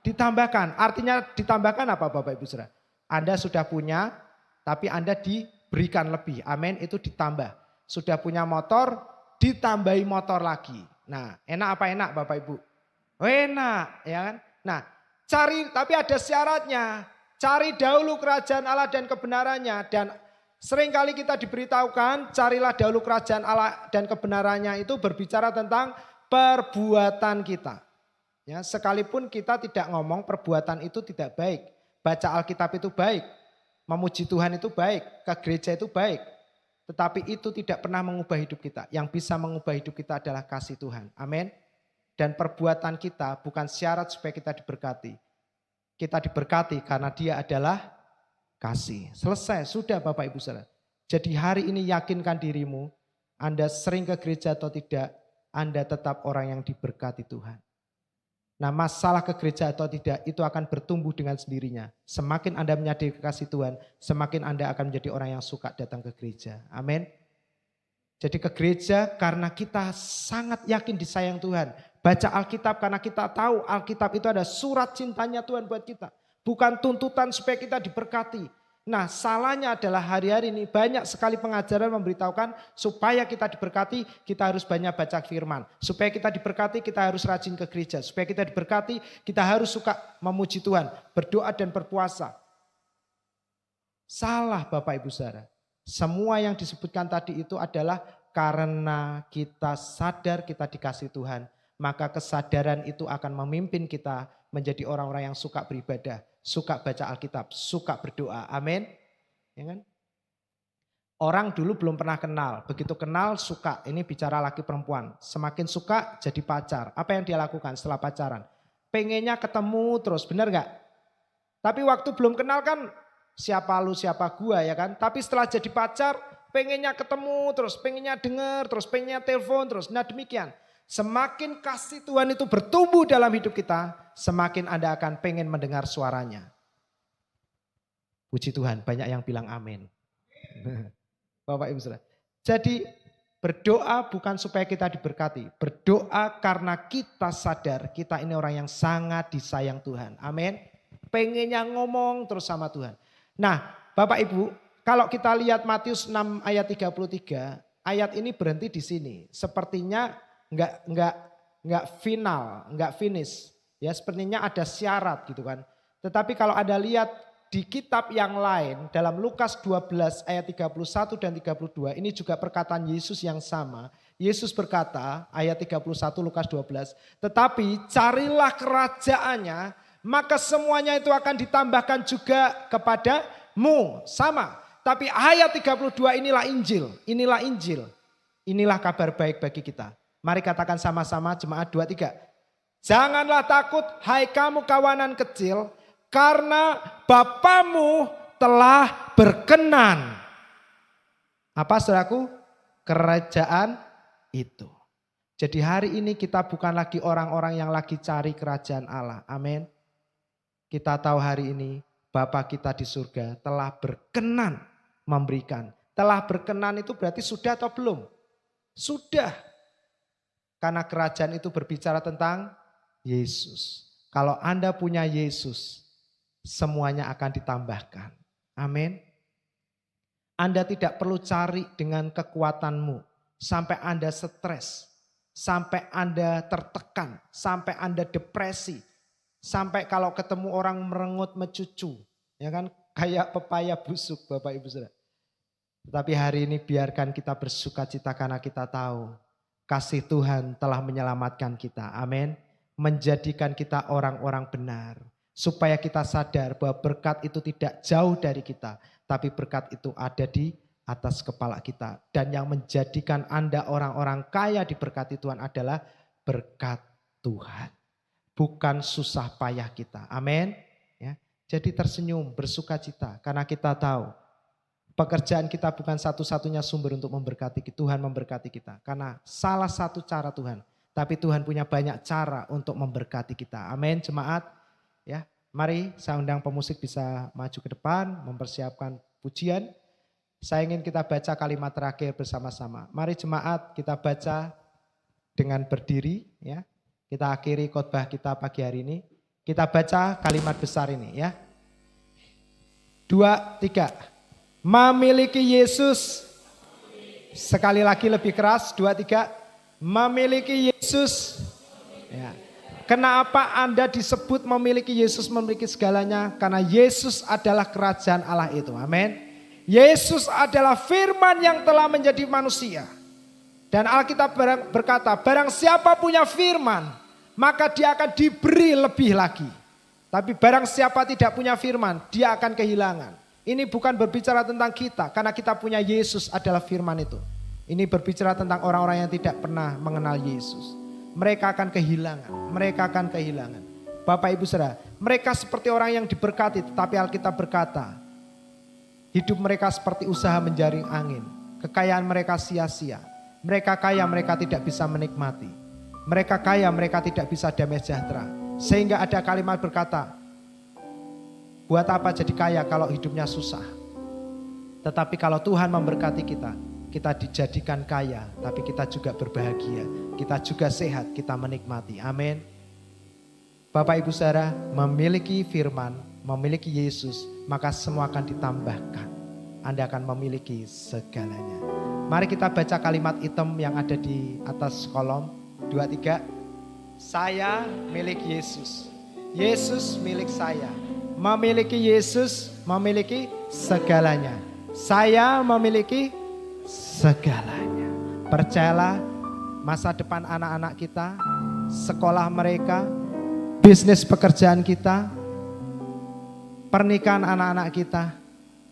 Ditambahkan. Artinya ditambahkan apa Bapak Ibu Saudara? Anda sudah punya tapi Anda diberikan lebih. Amin, itu ditambah. Sudah punya motor, ditambahi motor lagi. Nah, enak apa enak Bapak Ibu? Enak, ya kan? Nah, tapi ada syaratnya. Cari dahulu kerajaan Allah dan kebenarannya. Dan seringkali kita diberitahukan, carilah dahulu kerajaan Allah dan kebenarannya itu berbicara tentang perbuatan kita. Ya, sekalipun kita tidak ngomong perbuatan itu tidak baik. Baca Alkitab itu baik. Memuji Tuhan itu baik, ke gereja itu baik. Tetapi itu tidak pernah mengubah hidup kita. Yang bisa mengubah hidup kita adalah kasih Tuhan. Amin. dan perbuatan kita bukan syarat supaya kita diberkati. Kita diberkati karena Dia adalah kasih. Selesai, sudah Bapak Ibu Saudara. Jadi hari ini yakinkan dirimu, Anda sering ke gereja atau tidak, Anda tetap orang yang diberkati Tuhan. Nah, masalah ke gereja atau tidak itu akan bertumbuh dengan sendirinya. Semakin Anda menyadari kasih Tuhan, semakin Anda akan menjadi orang yang suka datang ke gereja. Amin. Jadi ke gereja karena kita sangat yakin disayang Tuhan. Baca Alkitab karena kita tahu Alkitab itu ada surat cintanya Tuhan buat kita. Bukan tuntutan supaya kita diberkati. Nah, salahnya adalah hari-hari ini banyak sekali pengajaran memberitahukan supaya kita diberkati, kita harus banyak baca firman. Supaya kita diberkati, kita harus rajin ke gereja. Supaya kita diberkati, kita harus suka memuji Tuhan, berdoa dan berpuasa. Salah Bapak Ibu Saudara. Semua yang disebutkan tadi itu adalah karena kita sadar kita dikasih Tuhan. Maka kesadaran itu akan memimpin kita menjadi orang-orang yang suka beribadah, suka baca Alkitab, suka berdoa. Amin. Ya kan? Orang dulu belum pernah kenal, begitu kenal suka. Ini bicara laki perempuan. Semakin suka jadi pacar. Apa yang dia lakukan setelah pacaran? Pengennya ketemu terus, benar gak? Tapi waktu belum kenal kan siapa lu siapa gua ya kan. Tapi setelah jadi pacar pengennya ketemu terus, pengennya dengar terus, pengennya telepon terus. Nah demikian. Semakin kasih Tuhan itu bertumbuh dalam hidup kita, semakin Anda akan pengen mendengar suaranya. Puji Tuhan, banyak yang bilang amin. Bapak Ibu Saudara. Jadi berdoa bukan supaya kita diberkati. Berdoa karena kita sadar kita ini orang yang sangat disayang Tuhan. Amin. Pengennya ngomong terus sama Tuhan. Nah Bapak Ibu, kalau kita lihat Matius 6 ayat 33, ayat ini berhenti di sini. Sepertinya enggak final, enggak finish. Ya sepertinya ada syarat gitu kan. Tetapi kalau Anda lihat di kitab yang lain dalam Lukas 12 ayat 31 dan 32 ini juga perkataan Yesus yang sama. Yesus berkata ayat 31 Lukas 12, tetapi carilah kerajaannya maka semuanya itu akan ditambahkan juga kepadamu. Sama. Tapi ayat 32 inilah Injil, inilah Injil. Inilah kabar baik bagi kita. Mari katakan sama-sama jemaat 2, 3. Janganlah takut hai kamu kawanan kecil karena Bapamu telah berkenan. Apa saudaraku? Kerajaan itu. Jadi hari ini kita bukan lagi orang-orang yang lagi cari kerajaan Allah. Amin. Kita tahu hari ini Bapa kita di surga telah berkenan memberikan. Telah berkenan itu berarti sudah atau belum? Sudah. Karena kerajaan itu berbicara tentang Yesus. Kalau Anda punya Yesus, semuanya akan ditambahkan. Amin. Anda tidak perlu cari dengan kekuatanmu. Sampai Anda stres. Sampai Anda tertekan. Sampai Anda depresi. Sampai kalau ketemu orang merengut mecucu. Ya kan, kayak pepaya busuk Bapak Ibu Saudara. Tetapi hari ini biarkan kita bersuka cita karena kita tahu kasih Tuhan telah menyelamatkan kita. Amin. Menjadikan kita orang-orang benar. Supaya kita sadar bahwa berkat itu tidak jauh dari kita. Tapi berkat itu ada di atas kepala kita. Dan yang menjadikan Anda orang-orang kaya diberkati Tuhan adalah berkat Tuhan. Bukan susah payah kita. Amin. Ya. Jadi tersenyum, bersuka cita. Karena kita tahu pekerjaan kita bukan satu-satunya sumber untuk memberkati. Tuhan memberkati kita. Karena salah satu cara Tuhan. Tapi Tuhan punya banyak cara untuk memberkati kita. Amin jemaat. Ya, mari saya undang pemusik bisa maju ke depan. Mempersiapkan pujian. Saya ingin kita baca kalimat terakhir bersama-sama. Mari jemaat kita baca dengan berdiri. Ya. Kita akhiri khotbah kita pagi hari ini. Kita baca kalimat besar ini ya. 2, 3. Memiliki Yesus, sekali lagi lebih keras, 2, 3. Memiliki Yesus. Ya. Kenapa Anda disebut memiliki Yesus, memiliki segalanya? Karena Yesus adalah kerajaan Allah itu. Amin. Yesus adalah firman yang telah menjadi manusia. Dan Alkitab berkata, barang siapa punya firman, maka dia akan diberi lebih lagi. Tapi barang siapa tidak punya firman, dia akan kehilangan. Ini bukan berbicara tentang kita, karena kita punya Yesus adalah firman itu. Ini berbicara tentang orang-orang yang tidak pernah mengenal Yesus. mereka akan kehilangan. Mereka akan kehilangan. Bapak Ibu Saudara, mereka seperti orang yang diberkati, tetapi Alkitab berkata, hidup mereka seperti usaha menjaring angin. Kekayaan mereka sia-sia. Mereka kaya, mereka tidak bisa menikmati. Mereka kaya, mereka tidak bisa damai sejahtera. Sehingga ada kalimat berkata, buat apa jadi kaya kalau hidupnya susah? Tetapi kalau Tuhan memberkati kita, kita dijadikan kaya, tapi kita juga berbahagia. Kita juga sehat, kita menikmati. Amin. Bapak Ibu Saudara, memiliki firman, memiliki Yesus, maka semua akan ditambahkan. Anda akan memiliki segalanya. Mari kita baca kalimat hitam yang ada di atas kolom. 2, 3. Saya milik Yesus. Yesus milik saya. Memiliki Yesus, memiliki segalanya. Saya memiliki segalanya. Percayalah, masa depan anak-anak kita, sekolah mereka, bisnis pekerjaan kita, pernikahan anak-anak kita,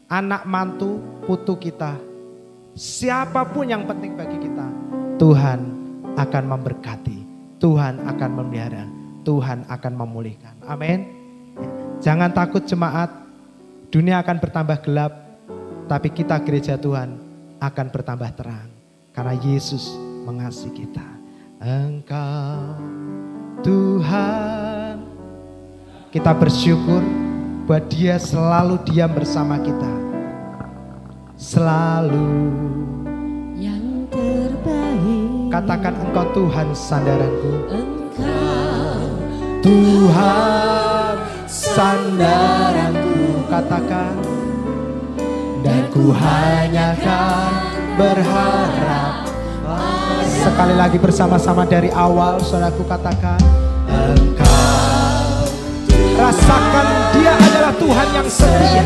anak mantu, putu kita, siapapun yang penting bagi kita, Tuhan akan memberkati, Tuhan akan memelihara, Tuhan akan memulihkan. Amin. Jangan takut jemaat, dunia akan bertambah gelap, tapi kita gereja Tuhan akan bertambah terang. Karena Yesus mengasihi kita. Engkau Tuhan, kita bersyukur bahwa Dia selalu diam bersama kita. Selalu yang terbaik. Katakan, Engkau Tuhan sandaranku. Engkau Tuhan sandaranku. Katakan, dan ku hanya akan berharap. Sekali lagi bersama-sama dari awal, saudaraku katakan, Engkau. Rasakan Dia adalah Tuhan yang setia.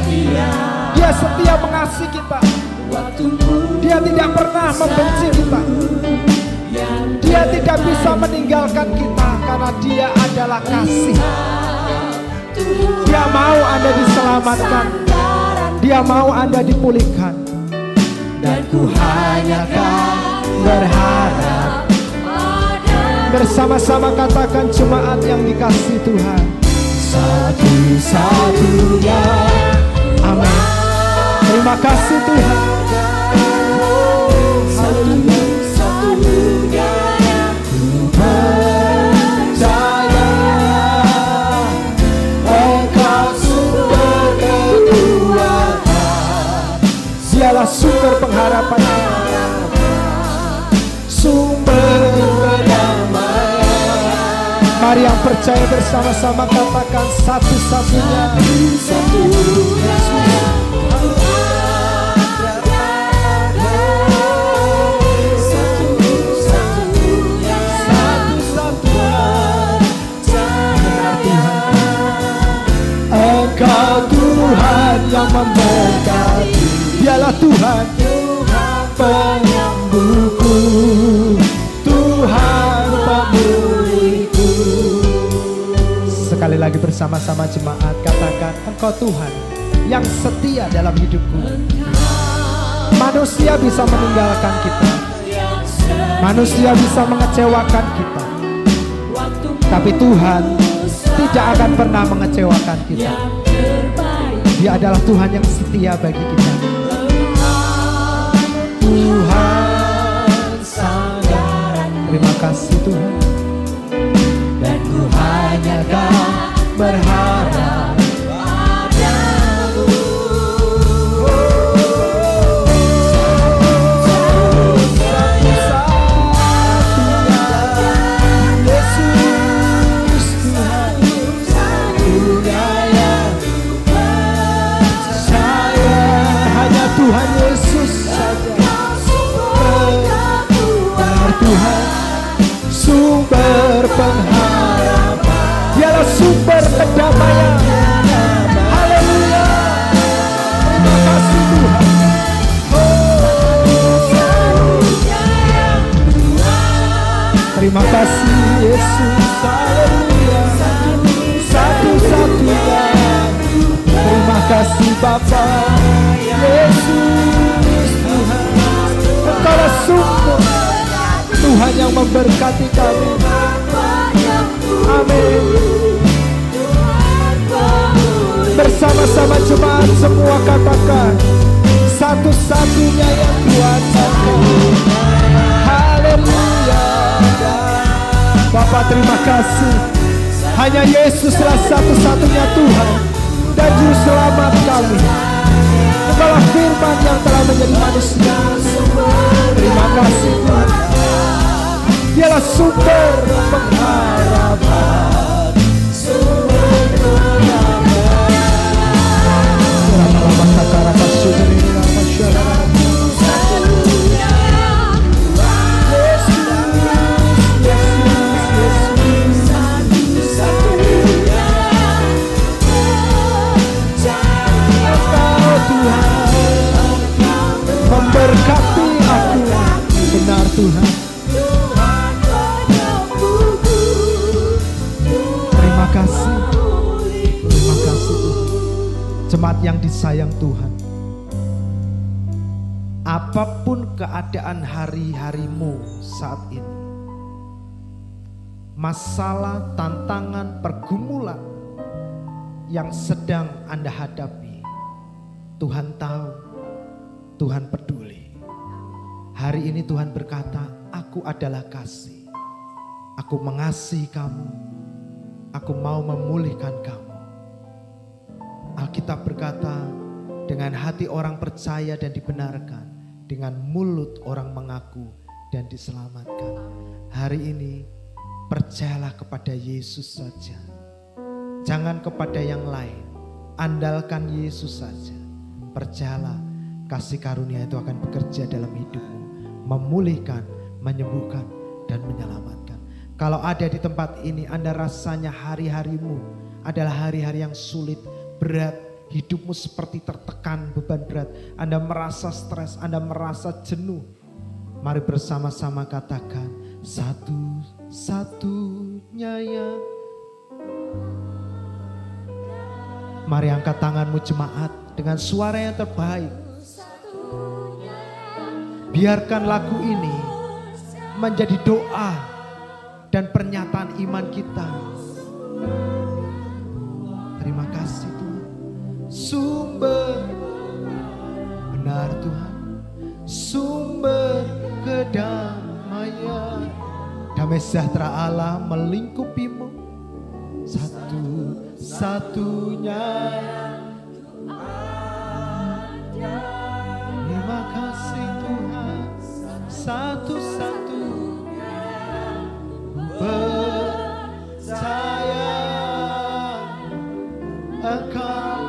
Dia setia mengasihi kita. Dia tidak pernah membenci kita. Dia tidak bisa meninggalkan kita karena Dia adalah kasih. Dia mau Anda diselamatkan. Dia mau Anda dipulihkan. Dan ku hanya akan berharap. Bersama-sama katakan jemaat yang dikasihi Tuhan. Satu-satunya. Amin. Terima kasih Tuhan. Satu-satunya ku percaya. Engkau sumber kekuatan. Dialah sumber pengharapan. Sumber kedamaian. Mari yang percaya bersama-sama katakan satu-satunya. Satu-satunya. Engkau Tuhan yang memberkati. Dialah Tuhan, Tuhan penyembuhku, Tuhan pemulihku. Sekali lagi bersama-sama jemaat katakan, Engkau Tuhan yang setia dalam hidupku. Manusia bisa meninggalkan kita, manusia bisa mengecewakan kita, tapi Tuhan tidak akan pernah mengecewakan kita. Dia adalah Tuhan yang setia bagi kita. Tuhan sandaran. Terima kasih Tuhan. Dan ku hanya akan berharap padamu. Tuhan Yesus saja, benar Tuhan, sumber pengharapan. Dialah sumber kedamaian. Haleluya. Terima kasih Tuhan. Terima kasih Yesus. Haleluya. Satu-satunya. Terima kasih Bapa. Yesus Tuhan, Engkaulah sumber, Tuhan yang memberkati kami. Amin. Bersama-sama jemaat semua katakan, satu-satunya yang kuasakan. Haleluya. Bapa terima kasih, hanya Yesuslah satu-satunya Tuhan dan Juru Selamat kami. Engkaulah firman yang telah menjadi manusia. Terima kasih Tuhan. Dialah sumber pengharapan, sumber pengharapan. Lama-lama kata-kata sumber masyarakat. Memberkati aku, benar Tuhan. Terima kasih jemaat yang disayang Tuhan. Apapun keadaan hari-harimu saat ini, masalah, tantangan, pergumulan yang sedang Anda hadapi, Tuhan tahu, Tuhan peduli. Hari ini Tuhan berkata, aku adalah kasih. Aku mengasihi kamu. Aku mau memulihkan kamu. Alkitab berkata, dengan hati orang percaya dan dibenarkan, dengan mulut orang mengaku dan diselamatkan. Hari ini percayalah kepada Yesus saja. Jangan kepada yang lain. Andalkan Yesus saja. Percayalah, kasih karunia itu akan bekerja dalam hidupmu, memulihkan, menyembuhkan, dan menyelamatkan. Kalau ada di tempat ini, Anda rasanya hari-harimu adalah hari-hari yang sulit, berat, hidupmu seperti tertekan, beban berat. Anda merasa stres, Anda merasa jenuh. Mari bersama-sama katakan, satu-satunya yang. Mari angkat tanganmu jemaat dengan suara yang terbaik. Biarkan lagu ini menjadi doa dan pernyataan iman kita. Terima kasih Tuhan. Sumber, benar Tuhan, sumber kedamaian. Damai sejahtera Allah melingkupimu. Satu-satunya. Terima kasih Tuhan. Satu-satunya percaya Engkau.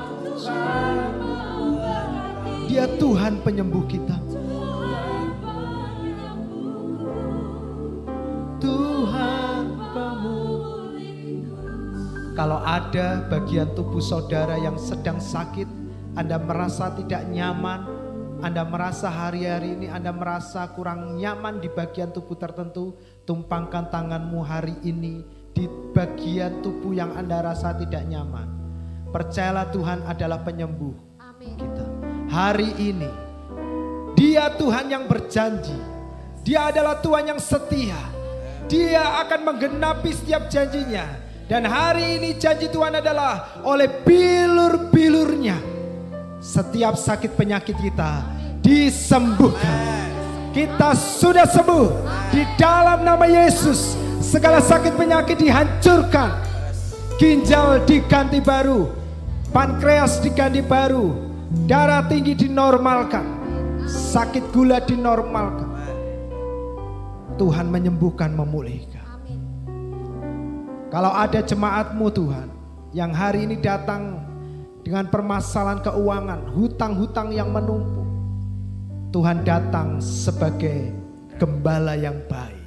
Dia Tuhan penyembuh kita. Tuhan pemulih. Kalau ada bagian tubuh saudara yang sedang sakit, Anda merasa tidak nyaman, Anda merasa hari-hari ini Anda merasa kurang nyaman di bagian tubuh tertentu, tumpangkan tanganmu hari ini di bagian tubuh yang Anda rasa tidak nyaman. Percayalah Tuhan adalah penyembuh kita. Hari ini Dia Tuhan yang berjanji. Dia adalah Tuhan yang setia. Dia akan menggenapi setiap janjinya. Dan hari ini janji Tuhan adalah oleh bilur-bilurnya setiap sakit penyakit kita disembuhkan. Kita sudah sembuh di dalam nama Yesus. Segala sakit penyakit dihancurkan. Ginjal diganti baru, pankreas diganti baru, darah tinggi dinormalkan, sakit gula dinormalkan. Tuhan menyembuhkan, memulihkan. Kalau ada jemaatmu Tuhan yang hari ini datang dengan permasalahan keuangan, hutang-hutang yang menumpuk, Tuhan datang sebagai gembala yang baik.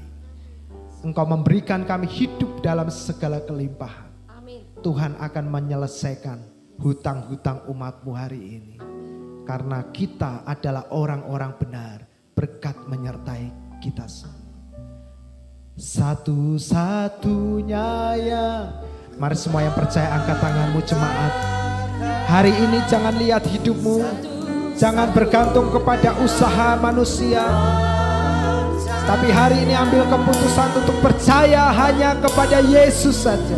Engkau memberikan kami hidup dalam segala kelimpahan. Tuhan akan menyelesaikan hutang-hutang umatmu hari ini. Karena kita adalah orang-orang benar, berkat menyertai kita semua. Satu-satunya yang. Mari semua yang percaya angkat tanganmu jemaat. Hari ini jangan lihat hidupmu, jangan bergantung kepada usaha manusia. Tapi hari ini ambil keputusan untuk percaya hanya kepada Yesus saja.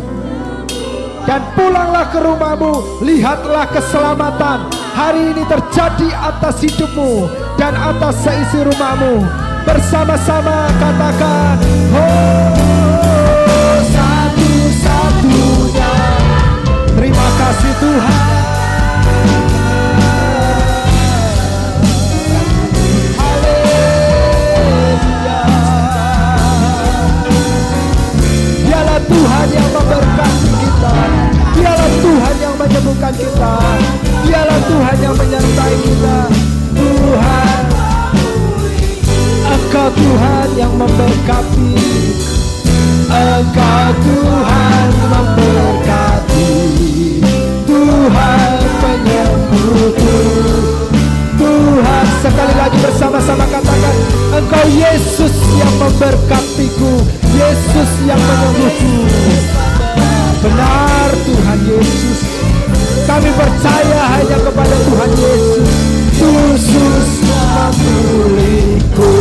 Dan pulanglah ke rumahmu, lihatlah keselamatan hari ini terjadi atas hidupmu dan atas seisi rumahmu. Bersama-sama katakan, oh satu-satunya. Terima kasih Tuhan. Dialah Tuhan yang memberkati kita. Dialah Tuhan yang menyembuhkan kita. Dialah Tuhan yang menyertai kita. Tuhan, Engkau Tuhan yang memberkati. Engkau Tuhan memberkati. Tuhan penyembuhku. Tuhan, sekali lagi bersama-sama katakan, Engkau Yesus yang memberkatiku, Yesus yang menyembuhku. Benar Tuhan Yesus, kami percaya hanya kepada Tuhan Yesus. Yesus memulihku.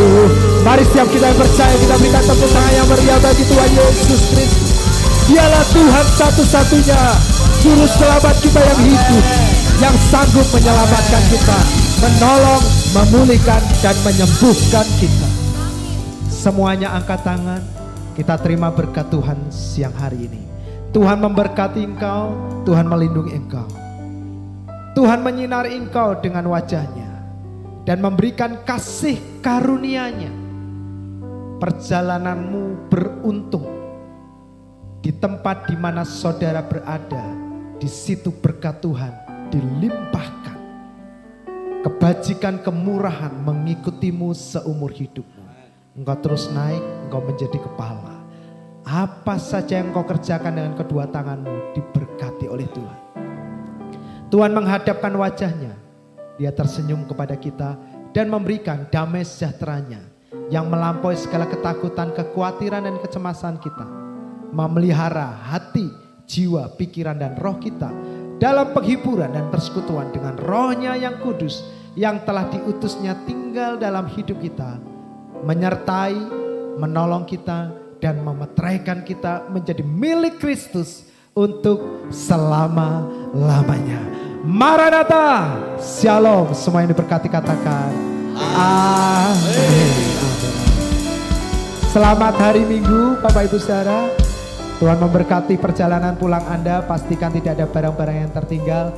Mari setiap kita yang percaya, kita berikan tepuk tangan yang meriah bagi Tuhan Yesus Kristus. Dialah Tuhan satu-satunya Juru Selamat kita yang hidup, yang sanggup menyelamatkan kita, menolong, memulihkan, dan menyembuhkan kita. Semuanya angkat tangan, kita terima berkat Tuhan siang hari ini. Tuhan memberkati engkau, Tuhan melindungi engkau. Tuhan menyinari engkau dengan wajahnya dan memberikan kasih karunia-Nya. Perjalananmu beruntung. Di tempat di mana saudara berada, di situ berkat Tuhan dilimpahkan. Kebajikan, kemurahan mengikutimu seumur hidupmu. Engkau terus naik, engkau menjadi kepala. Apa saja yang engkau kerjakan dengan kedua tanganmu diberkati oleh Tuhan. Tuhan menghadapkan wajahnya, Dia tersenyum kepada kita dan memberikan damai sejahtera-Nya yang melampaui segala ketakutan, kekhawatiran, dan kecemasan kita. Memelihara hati, jiwa, pikiran, dan roh kita dalam penghiburan dan persekutuan dengan Roh-Nya yang kudus yang telah diutusnya tinggal dalam hidup kita, menyertai, menolong kita, dan memeteraikan kita menjadi milik Kristus untuk selama-lamanya. Maranatha, Shalom. Semua yang diberkati katakan amin. Selamat hari Minggu Bapak Ibu Saudara. Tuhan memberkati perjalanan pulang Anda. Pastikan tidak ada barang-barang yang tertinggal.